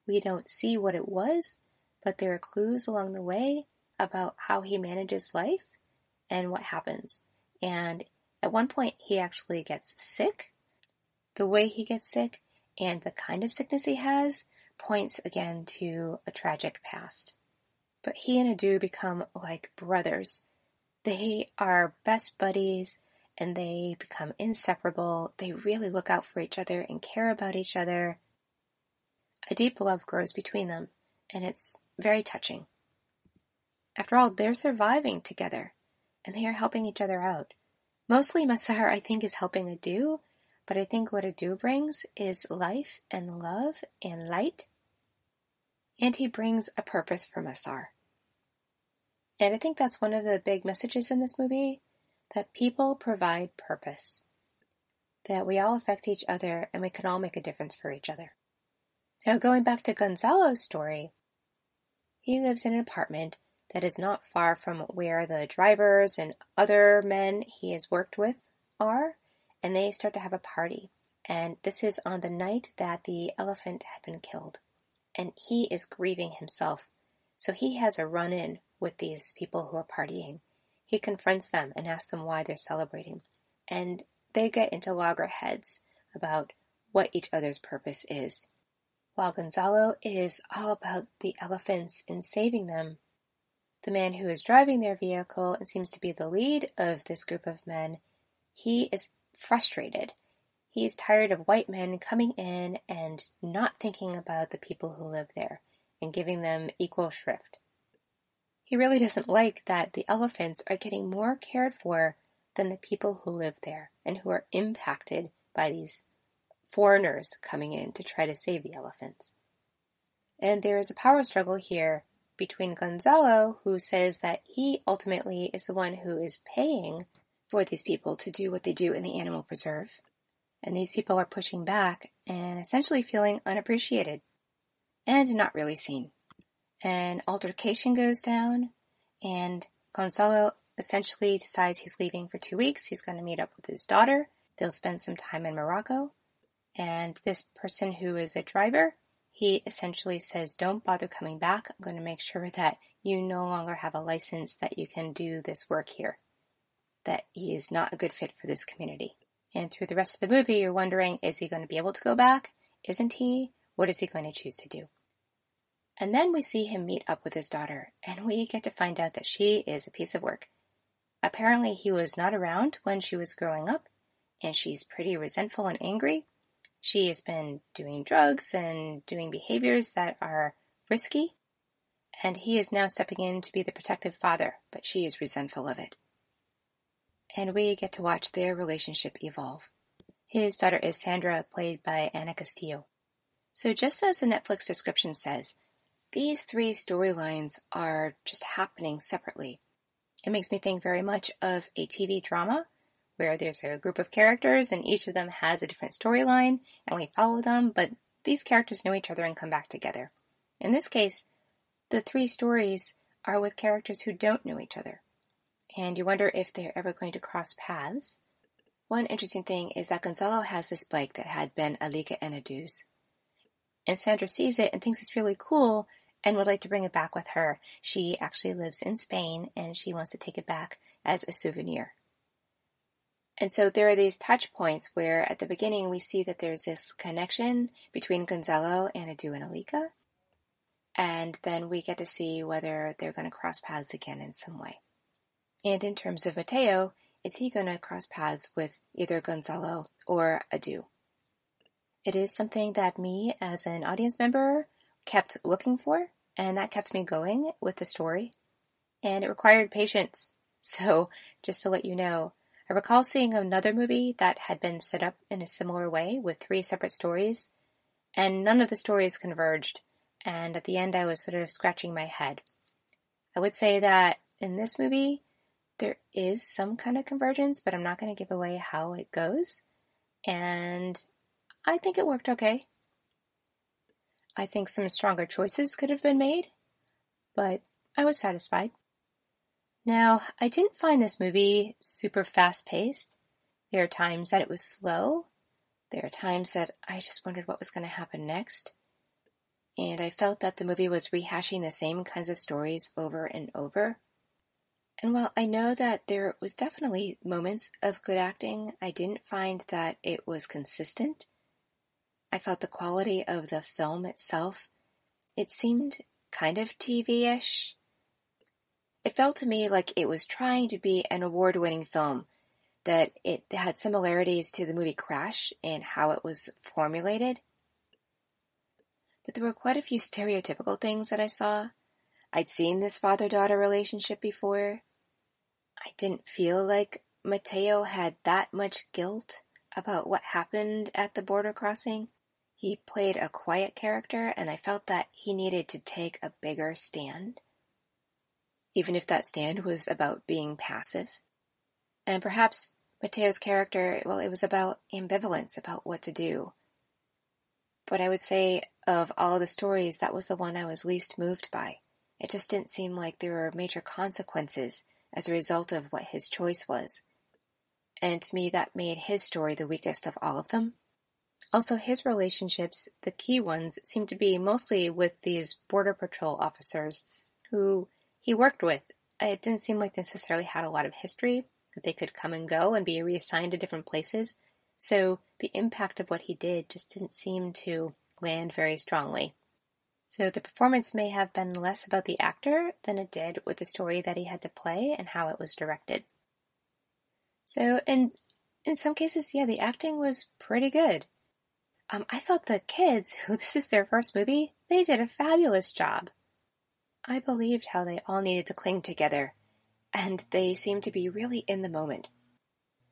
S2: We don't see what it was, but there are clues along the way about how he manages life and what happens. And at one point, he actually gets sick. The way he gets sick and the kind of sickness he has points again to a tragic past. But he and Adu become like brothers. They are best buddies, and they become inseparable. They really look out for each other and care about each other. A deep love grows between them, and it's very touching. After all, they're surviving together, and they are helping each other out. Mostly Masar, I think, is helping Adu, but I think what Adu brings is life and love and light, and he brings a purpose for Masar. And I think that's one of the big messages in this movie, that people provide purpose, that we all affect each other and we can all make a difference for each other. Now, going back to Gonzalo's story, he lives in an apartment that is not far from where the drivers and other men he has worked with are, and they start to have a party. And this is on the night that the elephant had been killed, and he is grieving himself. So he has a run-in with these people who are partying. He confronts them and asks them why they're celebrating, and they get into loggerheads about what each other's purpose is. While Gonzalo is all about the elephants and saving them, the man who is driving their vehicle and seems to be the lead of this group of men, he is frustrated. He is tired of white men coming in and not thinking about the people who live there and giving them equal shrift. He really doesn't like that the elephants are getting more cared for than the people who live there and who are impacted by these foreigners coming in to try to save the elephants. And there is a power struggle here between Gonzalo, who says that he ultimately is the one who is paying for these people to do what they do in the animal preserve. And these people are pushing back and essentially feeling unappreciated and not really seen. An altercation goes down, and Gonzalo essentially decides he's leaving for 2 weeks. He's going to meet up with his daughter. They'll spend some time in Morocco. And this person who is a driver, he essentially says, don't bother coming back. I'm going to make sure that you no longer have a license that you can do this work here, that he is not a good fit for this community. And through the rest of the movie, you're wondering, is he going to be able to go back? Isn't he? What is he going to choose to do? And then we see him meet up with his daughter, and we get to find out that she is a piece of work. Apparently he was not around when she was growing up, and she's pretty resentful and angry. She has been doing drugs and doing behaviors that are risky, and he is now stepping in to be the protective father, but she is resentful of it. And we get to watch their relationship evolve. His daughter is Sandra, played by Ana Castillo. So just as the Netflix description says, these 3 storylines are just happening separately. It makes me think very much of a TV drama where there's a group of characters and each of them has a different storyline and we follow them, but these characters know each other and come back together. In this case, the 3 stories are with characters who don't know each other, and you wonder if they're ever going to cross paths. One interesting thing is that Gonzalo has this bike that had been Alika and Adu's. And Sandra sees it and thinks it's really cool and would like to bring it back with her. She actually lives in Spain and she wants to take it back as a souvenir. And so there are these touch points where at the beginning we see that there's this connection between Gonzalo and Adu and Alika. And then we get to see whether they're going to cross paths again in some way. And in terms of Mateo, is he going to cross paths with either Gonzalo or Adu? It is something that me, as an audience member, kept looking for, and that kept me going with the story. And it required patience. So, just to let you know, I recall seeing another movie that had been set up in a similar way with 3 separate stories, and none of the stories converged, and at the end I was sort of scratching my head. I would say that in this movie, there is some kind of convergence, but I'm not going to give away how it goes, and I think it worked okay. I think some stronger choices could have been made, but I was satisfied. Now, I didn't find this movie super fast-paced. There are times that it was slow. There are times that I just wondered what was going to happen next. And I felt that the movie was rehashing the same kinds of stories over and over. And while I know that there was definitely moments of good acting, I didn't find that it was consistent. I felt the quality of the film itself, it seemed kind of TV-ish. It felt to me like it was trying to be an award-winning film, that it had similarities to the movie Crash in how it was formulated. But there were quite a few stereotypical things that I saw. I'd seen this father-daughter relationship before. I didn't feel like Mateo had that much guilt about what happened at the border crossing. He played a quiet character, and I felt that he needed to take a bigger stand, even if that stand was about being passive. And perhaps Mateo's character, well, it was about ambivalence about what to do. But I would say of all the stories, that was the one I was least moved by. It just didn't seem like there were major consequences as a result of what his choice was. And to me, that made his story the weakest of all of them. Also, his relationships, the key ones, seemed to be mostly with these Border Patrol officers who he worked with. It didn't seem like they necessarily had a lot of history, that they could come and go and be reassigned to different places. So the impact of what he did just didn't seem to land very strongly. So the performance may have been less about the actor than it did with the story that he had to play and how it was directed. So in some cases, yeah, the acting was pretty good. I thought the kids, who this is their first movie, they did a fabulous job. I believed how they all needed to cling together, and they seemed to be really in the moment.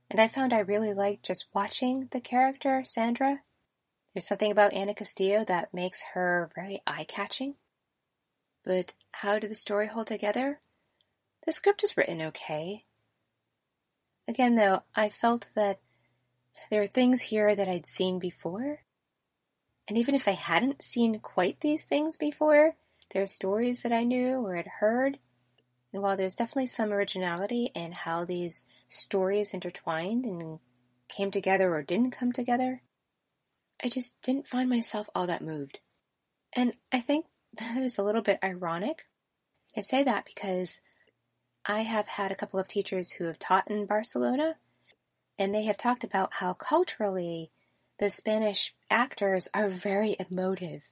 S2: And I found I really liked just watching the character, Sandra. There's something about Ana Castillo that makes her very eye-catching. But how did the story hold together? The script is written okay. Again, though, I felt that there are things here that I'd seen before. And even if I hadn't seen quite these things before, there are stories that I knew or had heard. And while there's definitely some originality in how these stories intertwined and came together or didn't come together, I just didn't find myself all that moved. And I think that is a little bit ironic. I say that because I have had a couple of teachers who have taught in Barcelona, and they have talked about how culturally the Spanish actors are very emotive.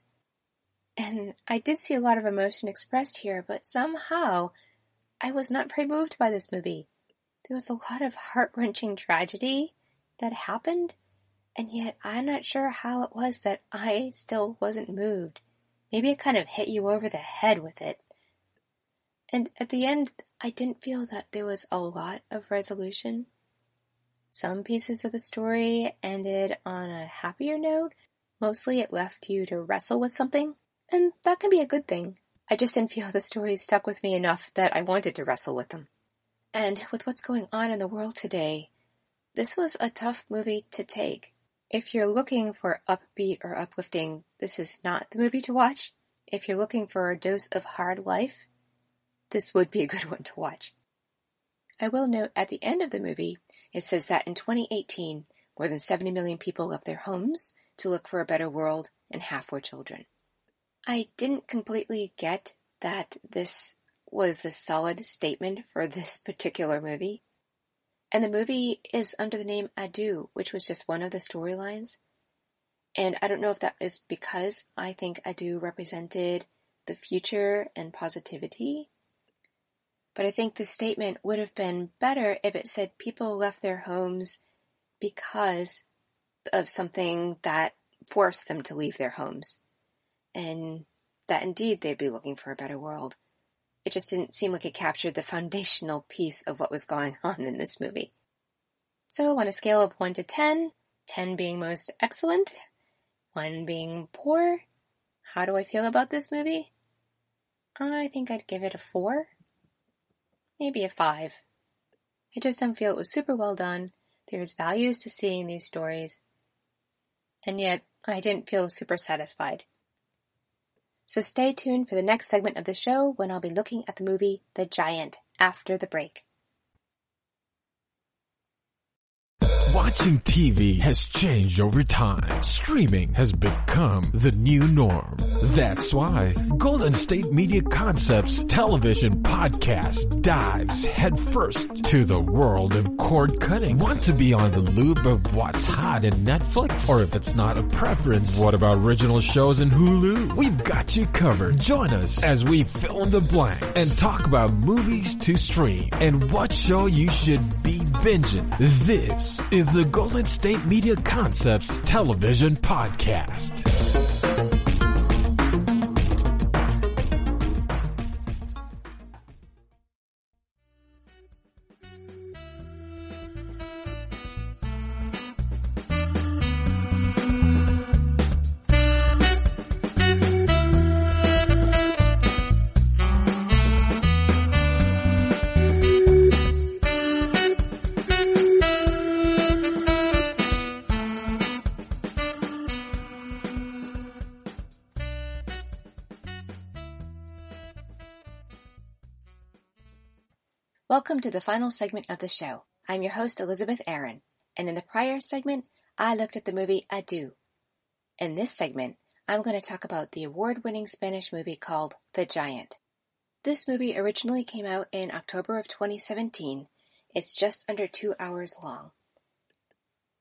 S2: And I did see a lot of emotion expressed here, but somehow I was not very moved by this movie. There was a lot of heart-wrenching tragedy that happened, and yet I'm not sure how it was that I still wasn't moved. Maybe it kind of hit you over the head with it. And at the end, I didn't feel that there was a lot of resolution. Some pieces of the story ended on a happier note. Mostly it left you to wrestle with something, and that can be a good thing. I just didn't feel the stories stuck with me enough that I wanted to wrestle with them. And with what's going on in the world today, this was a tough movie to take. If you're looking for upbeat or uplifting, this is not the movie to watch. If you're looking for a dose of hard life, this would be a good one to watch. I will note at the end of the movie, it says that in 2018, more than 70 million people left their homes to look for a better world, and half were children. I didn't completely get that this was the solid statement for this particular movie. And the movie is under the name Adieu, which was just one of the storylines. And I don't know if that is because I think Adieu represented the future and positivity. But I think the statement would have been better if it said people left their homes because of something that forced them to leave their homes. And that indeed they'd be looking for a better world. It just didn't seem like it captured the foundational piece of what was going on in this movie. So on a scale of 1 to 10, 10 being most excellent, 1 being poor, how do I feel about this movie? I think I'd give it a 4, maybe a 5. I just don't feel it was super well done. There's values to seeing these stories, and yet I didn't feel super satisfied. So stay tuned for the next segment of the show when I'll be looking at the movie The Giant after the break.
S1: Watching TV has changed over time. Streaming has become the new norm. That's why Golden State Media Concepts television podcast dives headfirst to the world of cord cutting. Want to be on the loop of what's hot in Netflix? Or if it's not a preference, what about original shows in Hulu? We've got you covered. Join us as we fill in the blank and talk about movies to stream and what show you should be binging. This is the Golden State Media Concepts television podcast.
S2: Welcome to the final segment of the show. I'm your host, Elizabeth Aaron, and in the prior segment, I looked at the movie Adieu. In this segment, I'm going to talk about the award-winning Spanish movie called The Giant. This movie originally came out in October of 2017. It's just under 2 hours long.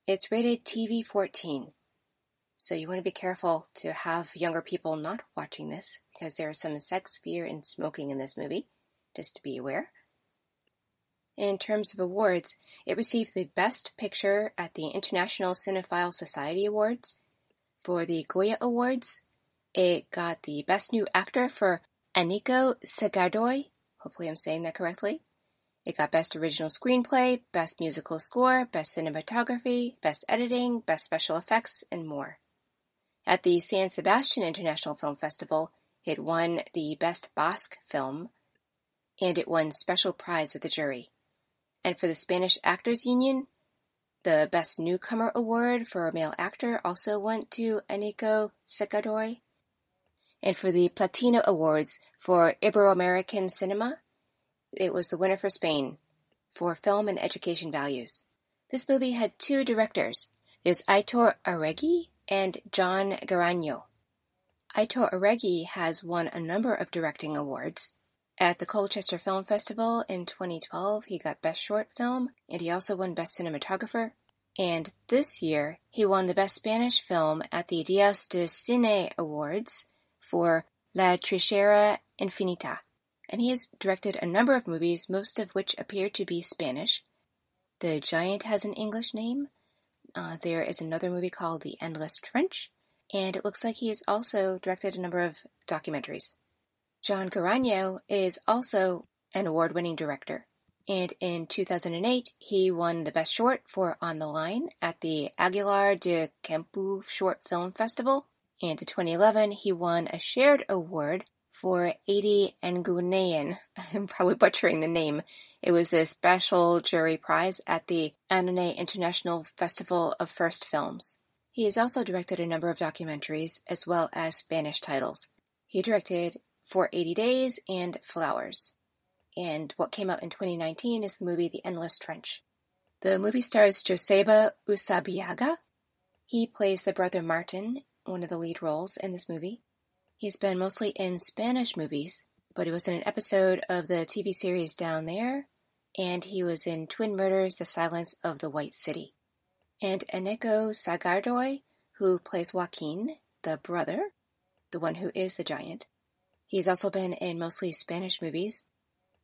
S2: It's rated TV-14, so you want to be careful to have younger people not watching this, because there is some sex, fear, and smoking in this movie, just to be aware. In terms of awards, it received the Best Picture at the International Cinephile Society Awards. For the Goya Awards, it got the Best New Actor for Aniko Sagardoy, hopefully I'm saying that correctly. It got Best Original Screenplay, Best Musical Score, Best Cinematography, Best Editing, Best Special Effects, and more. At the San Sebastian International Film Festival, it won the Best Basque Film, and it won Special Prize of the Jury. And for the Spanish Actors Union, the Best Newcomer Award for a male actor also went to Aniko Sagardoy. And for the Platino Awards for Ibero-American Cinema, it was the winner for Spain for film and education values. This movie had 2 directors. There's Aitor Arregui and John Garanyo. Aitor Arregui has won a number of directing awards. At the Colchester Film Festival in 2012, he got Best Short Film, and he also won Best Cinematographer. And this year, he won the Best Spanish Film at the Días de Cine Awards for La Trinchera Infinita. And he has directed a number of movies, most of which appear to be Spanish. The Giant has an English name. There is another movie called The Endless Trench, and it looks like he has also directed a number of documentaries. John Garanyo is also an award-winning director, and in 2008 he won the Best Short for On the Line at the Aguilar de Campo Short Film Festival, and in 2011 he won a shared award for 80 Nguyen. I'm probably butchering the name. It was a special jury prize at the Annonay International Festival of First Films. He has also directed a number of documentaries as well as Spanish titles. He directed For 80 Days and Flowers. And what came out in 2019 is the movie The Endless Trench. The movie stars Joseba Usabiaga. He plays the brother Martin, one of the lead roles in this movie. He's been mostly in Spanish movies, but he was in an episode of the TV series Down There, and he was in Twin Murders, The Silence of the White City. And Aniko Sagardoy, who plays Joaquin, the brother, the one who is the giant. He's also been in mostly Spanish movies,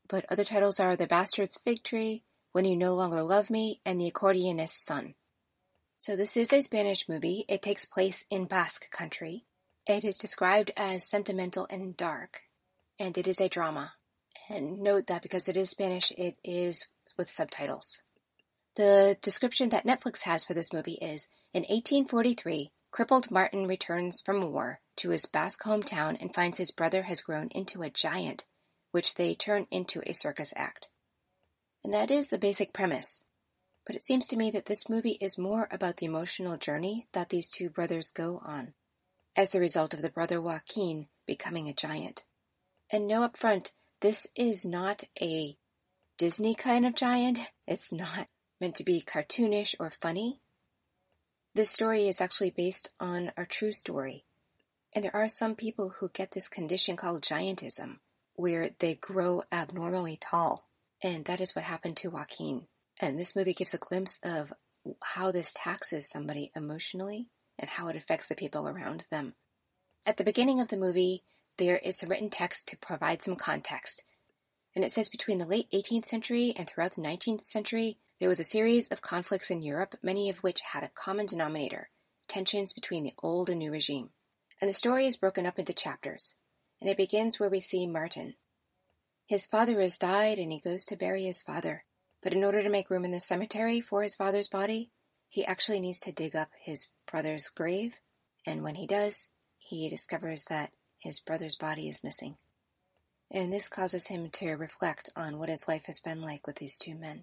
S2: but other titles are The Bastard's Fig Tree, When You No Longer Love Me, and The Accordionist's Son. So this is a Spanish movie. It takes place in Basque Country. It is described as sentimental and dark, and it is a drama. And note that because it is Spanish, it is with subtitles. The description that Netflix has for this movie is, in 1843, crippled Martin returns from war to his Basque hometown and finds his brother has grown into a giant, which they turn into a circus act. And that is the basic premise. But it seems to me that this movie is more about the emotional journey that these two brothers go on, as the result of the brother Joaquin becoming a giant. And know up front, this is not a Disney kind of giant. It's not meant to be cartoonish or funny. This story is actually based on a true story. And there are some people who get this condition called giantism, where they grow abnormally tall. And that is what happened to Joaquin. And this movie gives a glimpse of how this taxes somebody emotionally and how it affects the people around them. At the beginning of the movie, there is some written text to provide some context. And it says between the late 18th century and throughout the 19th century, there was a series of conflicts in Europe, many of which had a common denominator, tensions between the old and new regime. And the story is broken up into chapters. And it begins where we see Martin. His father has died and he goes to bury his father. But in order to make room in the cemetery for his father's body, he actually needs to dig up his brother's grave. And when he does, he discovers that his brother's body is missing. And this causes him to reflect on what his life has been like with these two men.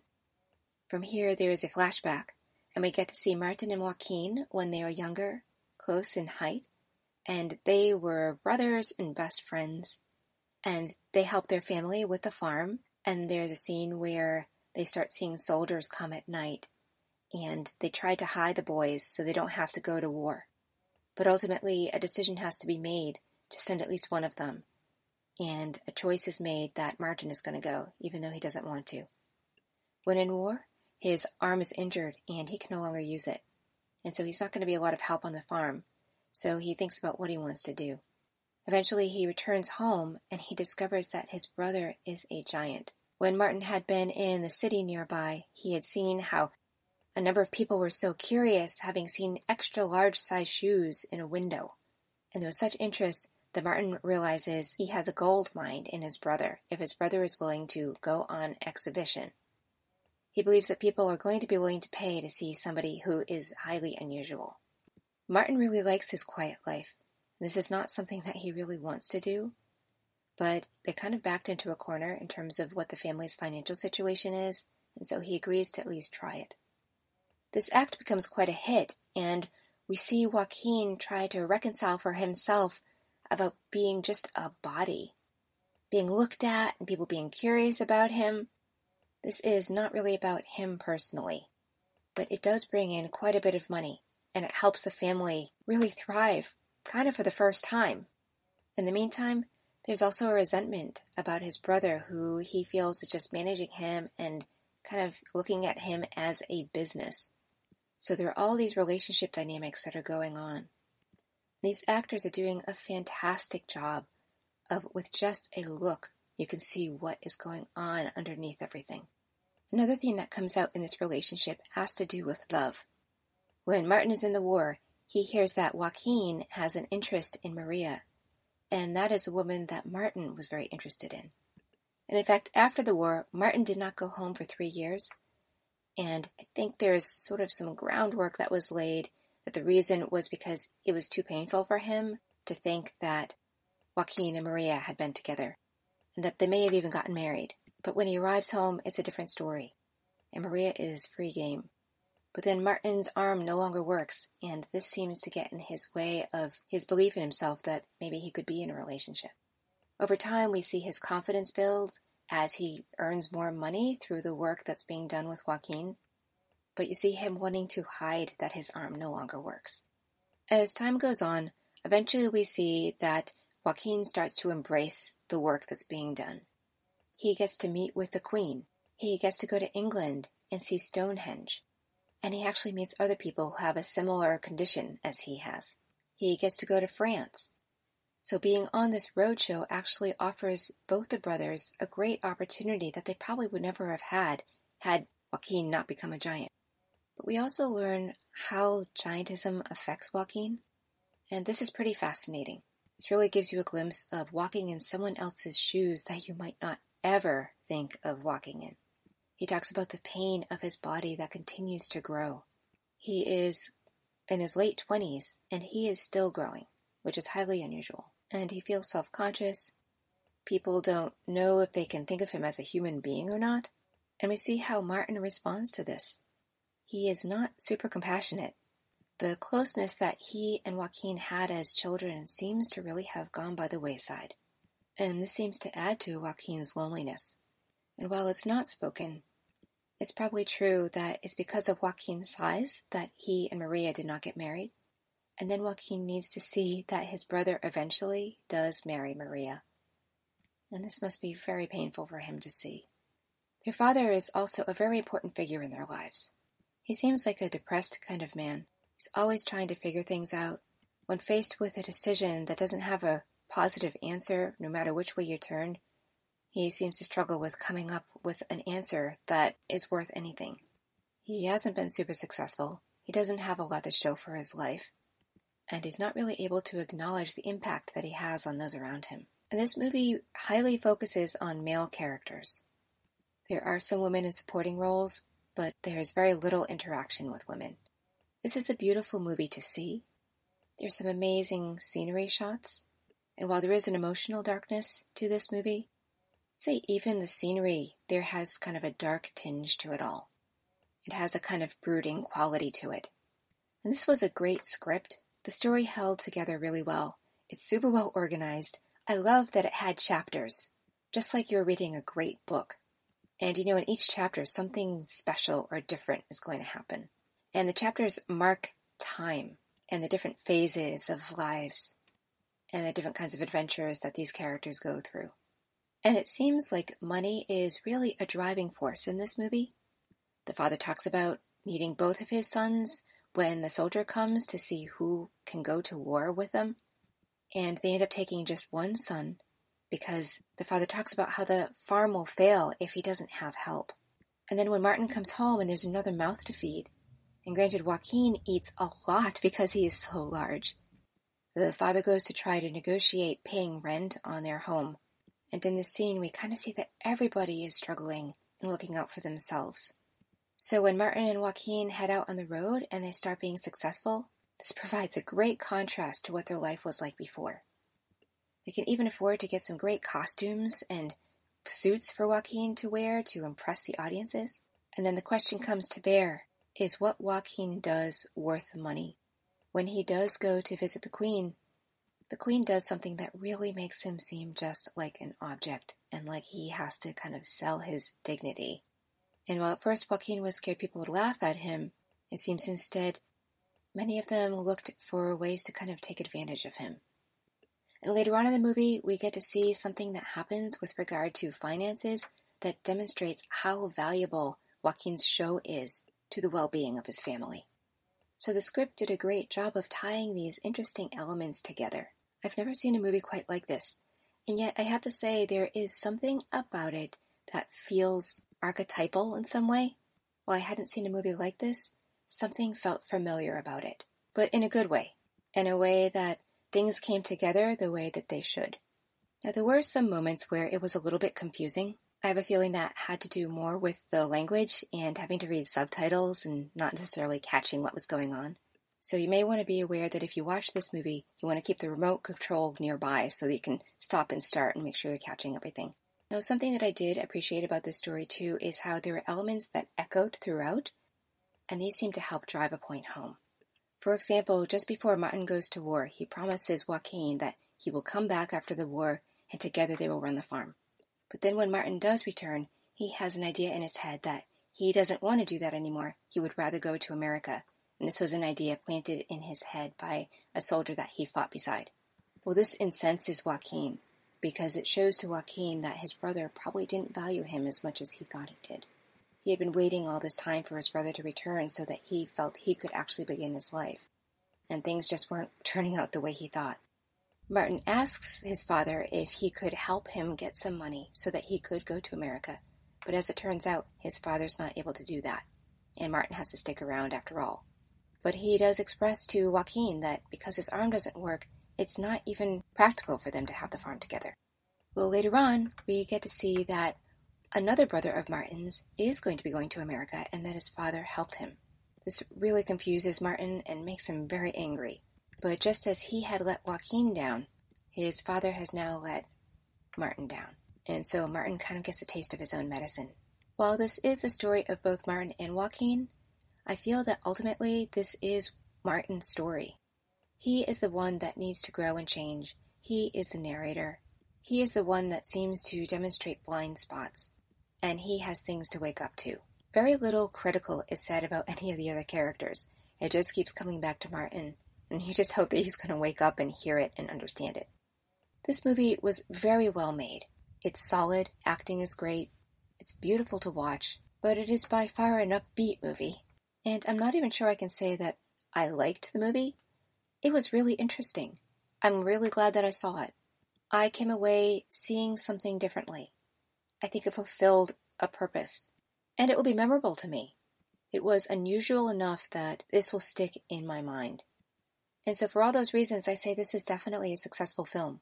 S2: From here, there is a flashback, and we get to see Martin and Joaquin when they were younger, close in height, and they were brothers and best friends, and they help their family with the farm, and there's a scene where they start seeing soldiers come at night, and they try to hide the boys so they don't have to go to war. But ultimately, a decision has to be made to send at least one of them, and a choice is made that Martin is going to go, even though he doesn't want to. When in war, his arm is injured and he can no longer use it, and so he's not going to be a lot of help on the farm, so he thinks about what he wants to do. Eventually he returns home and he discovers that his brother is a giant. When Martin had been in the city nearby, he had seen how a number of people were so curious, having seen extra large size shoes in a window. And there was such interest that Martin realizes he has a gold mine in his brother if his brother is willing to go on exhibition. He believes that people are going to be willing to pay to see somebody who is highly unusual. Martin really likes his quiet life. This is not something that he really wants to do, but they kind of backed into a corner in terms of what the family's financial situation is, and so he agrees to at least try it. This act becomes quite a hit, and we see Joaquin try to reconcile for himself about being just a body, being looked at and people being curious about him. This is not really about him personally, but it does bring in quite a bit of money, and it helps the family really thrive, kind of for the first time. In the meantime, there's also a resentment about his brother who he feels is just managing him and kind of looking at him as a business. So there are all these relationship dynamics that are going on. These actors are doing a fantastic job of, with just a look, you can see what is going on underneath everything. Another theme that comes out in this relationship has to do with love. When Martin is in the war, he hears that Joaquin has an interest in Maria, and that is a woman that Martin was very interested in. And in fact, after the war, Martin did not go home for 3 years, and I think there's sort of some groundwork that was laid that the reason was because it was too painful for him to think that Joaquin and Maria had been together, and that they may have even gotten married. But when he arrives home, it's a different story, and Maria is free game. But then Martin's arm no longer works, and this seems to get in his way of his belief in himself that maybe he could be in a relationship. Over time, we see his confidence build as he earns more money through the work that's being done with Joaquin, but you see him wanting to hide that his arm no longer works. As time goes on, eventually we see that Joaquin starts to embrace the work that's being done. He gets to meet with the Queen. He gets to go to England and see Stonehenge. And he actually meets other people who have a similar condition as he has. He gets to go to France. So being on this roadshow actually offers both the brothers a great opportunity that they probably would never have had Joaquin not become a giant. But we also learn how giantism affects Joaquin, and this is pretty fascinating. This really gives you a glimpse of walking in someone else's shoes that you might not ever think of walking in. He talks about the pain of his body that continues to grow. He is in his late 20s, and he is still growing, which is highly unusual. And he feels self-conscious. People don't know if they can think of him as a human being or not. And we see how Martin responds to this. He is not super compassionate. The closeness that he and Joaquin had as children seems to really have gone by the wayside. And this seems to add to Joaquin's loneliness. And while it's not spoken, it's probably true that it's because of Joaquin's size that he and Maria did not get married. And then Joaquin needs to see that his brother eventually does marry Maria. And this must be very painful for him to see. Their father is also a very important figure in their lives. He seems like a depressed kind of man. He's always trying to figure things out. When faced with a decision that doesn't have a positive answer, no matter which way you turn, he seems to struggle with coming up with an answer that is worth anything. He hasn't been super successful. He doesn't have a lot to show for his life. And he's not really able to acknowledge the impact that he has on those around him. And this movie highly focuses on male characters. There are some women in supporting roles, but there is very little interaction with women. This is a beautiful movie to see. There's some amazing scenery shots. And while there is an emotional darkness to this movie, I'd say even the scenery, there has kind of a dark tinge to it all. It has a kind of brooding quality to it. And this was a great script. The story held together really well. It's super well organized. I love that it had chapters, just like you're reading a great book. And in each chapter, something special or different is going to happen. And the chapters mark time and the different phases of lives and the different kinds of adventures that these characters go through. And it seems like money is really a driving force in this movie. The father talks about needing both of his sons when the soldier comes to see who can go to war with them. And they end up taking just one son because the father talks about how the farm will fail if he doesn't have help. And then when Martin comes home and there's another mouth to feed, and granted Joaquin eats a lot because he is so large, the father goes to try to negotiate paying rent on their home. And in this scene, we kind of see that everybody is struggling and looking out for themselves. So when Martin and Joaquin head out on the road and they start being successful, this provides a great contrast to what their life was like before. They can even afford to get some great costumes and suits for Joaquin to wear to impress the audiences. And then the question comes to bear, is what Joaquin does worth money? When he does go to visit the Queen does something that really makes him seem just like an object and like he has to kind of sell his dignity. And while at first Joaquin was scared people would laugh at him, it seems instead many of them looked for ways to kind of take advantage of him. And later on in the movie, we get to see something that happens with regard to finances that demonstrates how valuable Joaquin's show is to the well-being of his family. So the script did a great job of tying these interesting elements together. I've never seen a movie quite like this, and yet I have to say there is something about it that feels archetypal in some way. While I hadn't seen a movie like this, something felt familiar about it, but in a good way, in a way that things came together the way that they should. Now there were some moments where it was a little bit confusing. I have a feeling that had to do more with the language and having to read subtitles and not necessarily catching what was going on. So you may want to be aware that if you watch this movie, you want to keep the remote control nearby so that you can stop and start and make sure you're catching everything. Now something that I did appreciate about this story too is how there were elements that echoed throughout, and these seem to help drive a point home. For example, just before Martin goes to war, he promises Joaquin that he will come back after the war and together they will run the farm. But then when Martin does return, he has an idea in his head that he doesn't want to do that anymore. He would rather go to America. And this was an idea planted in his head by a soldier that he fought beside. Well, this incenses Joaquin because it shows to Joaquin that his brother probably didn't value him as much as he thought he did. He had been waiting all this time for his brother to return so that he felt he could actually begin his life. And things just weren't turning out the way he thought. Martin asks his father if he could help him get some money so that he could go to America. But as it turns out, his father's not able to do that. And Martin has to stick around after all. But he does express to Joaquin that because his arm doesn't work, it's not even practical for them to have the farm together. Well, later on, we get to see that Another brother of Martin's is going to be going to America, and that his father helped him. This really confuses Martin and makes him very angry. But just as he had let Joaquin down, his father has now let Martin down. And so Martin kind of gets a taste of his own medicine. While this is the story of both Martin and Joaquin, I feel that ultimately this is Martin's story. He is the one that needs to grow and change. He is the narrator. He is the one that seems to demonstrate blind spots. And he has things to wake up to. Very little critical is said about any of the other characters. It just keeps coming back to Martin, and you just hope that he's going to wake up and hear it and understand it. This movie was very well made. It's solid, acting is great, it's beautiful to watch, but it is by far an upbeat movie. And I'm not even sure I can say that I liked the movie. It was really interesting. I'm really glad that I saw it. I came away seeing something differently. I think it fulfilled a purpose, and it will be memorable to me. It was unusual enough that this will stick in my mind. And so for all those reasons, I say this is definitely a successful film.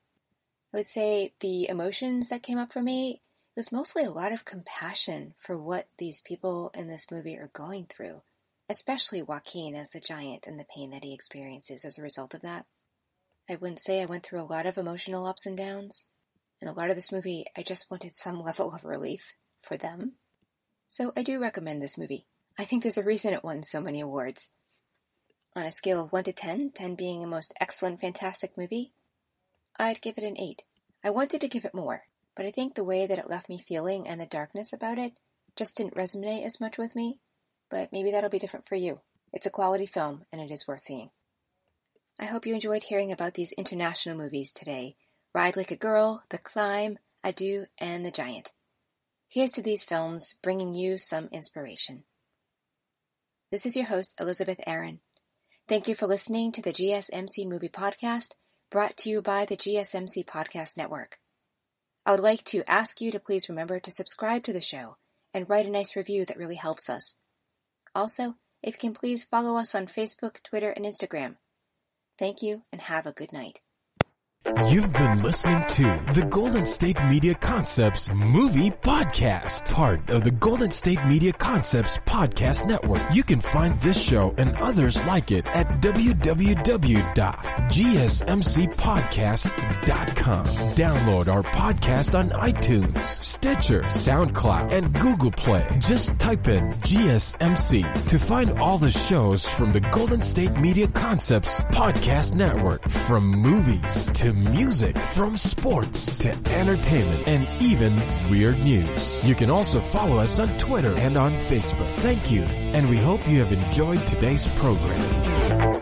S2: I would say the emotions that came up for me was mostly a lot of compassion for what these people in this movie are going through, especially Joaquin as the giant and the pain that he experiences as a result of that. I wouldn't say I went through a lot of emotional ups and downs. In a lot of this movie, I just wanted some level of relief for them. So I do recommend this movie. I think there's a reason it won so many awards. On a scale of 1 to 10, 10 being a most excellent, fantastic movie, I'd give it an 8. I wanted to give it more, but I think the way that it left me feeling and the darkness about it just didn't resonate as much with me, but maybe that'll be different for you. It's a quality film, and it is worth seeing. I hope you enjoyed hearing about these international movies today. Ride Like a Girl, The Climb, Adieu, and The Giant. Here's to these films bringing you some inspiration. This is your host, Elizabeth Aaron. Thank you for listening to the GSMC Movie Podcast, brought to you by the GSMC Podcast Network. I would like to ask you to please remember to subscribe to the show and write a nice review that really helps us. Also, if you can please follow us on Facebook, Twitter, and Instagram. Thank you, and have a good night.
S1: You've been listening to the Golden State Media Concepts Movie Podcast, part of the Golden State Media Concepts Podcast Network. You can find this show and others like it at www.gsmcpodcast.com. Download our podcast on iTunes, Stitcher, SoundCloud, and Google Play. Just type in GSMC to find all the shows from the Golden State Media Concepts Podcast Network, from movies to music, from sports to entertainment, and even weird news. You can also follow us on Twitter and on Facebook. Thank you, and we hope you have enjoyed today's program.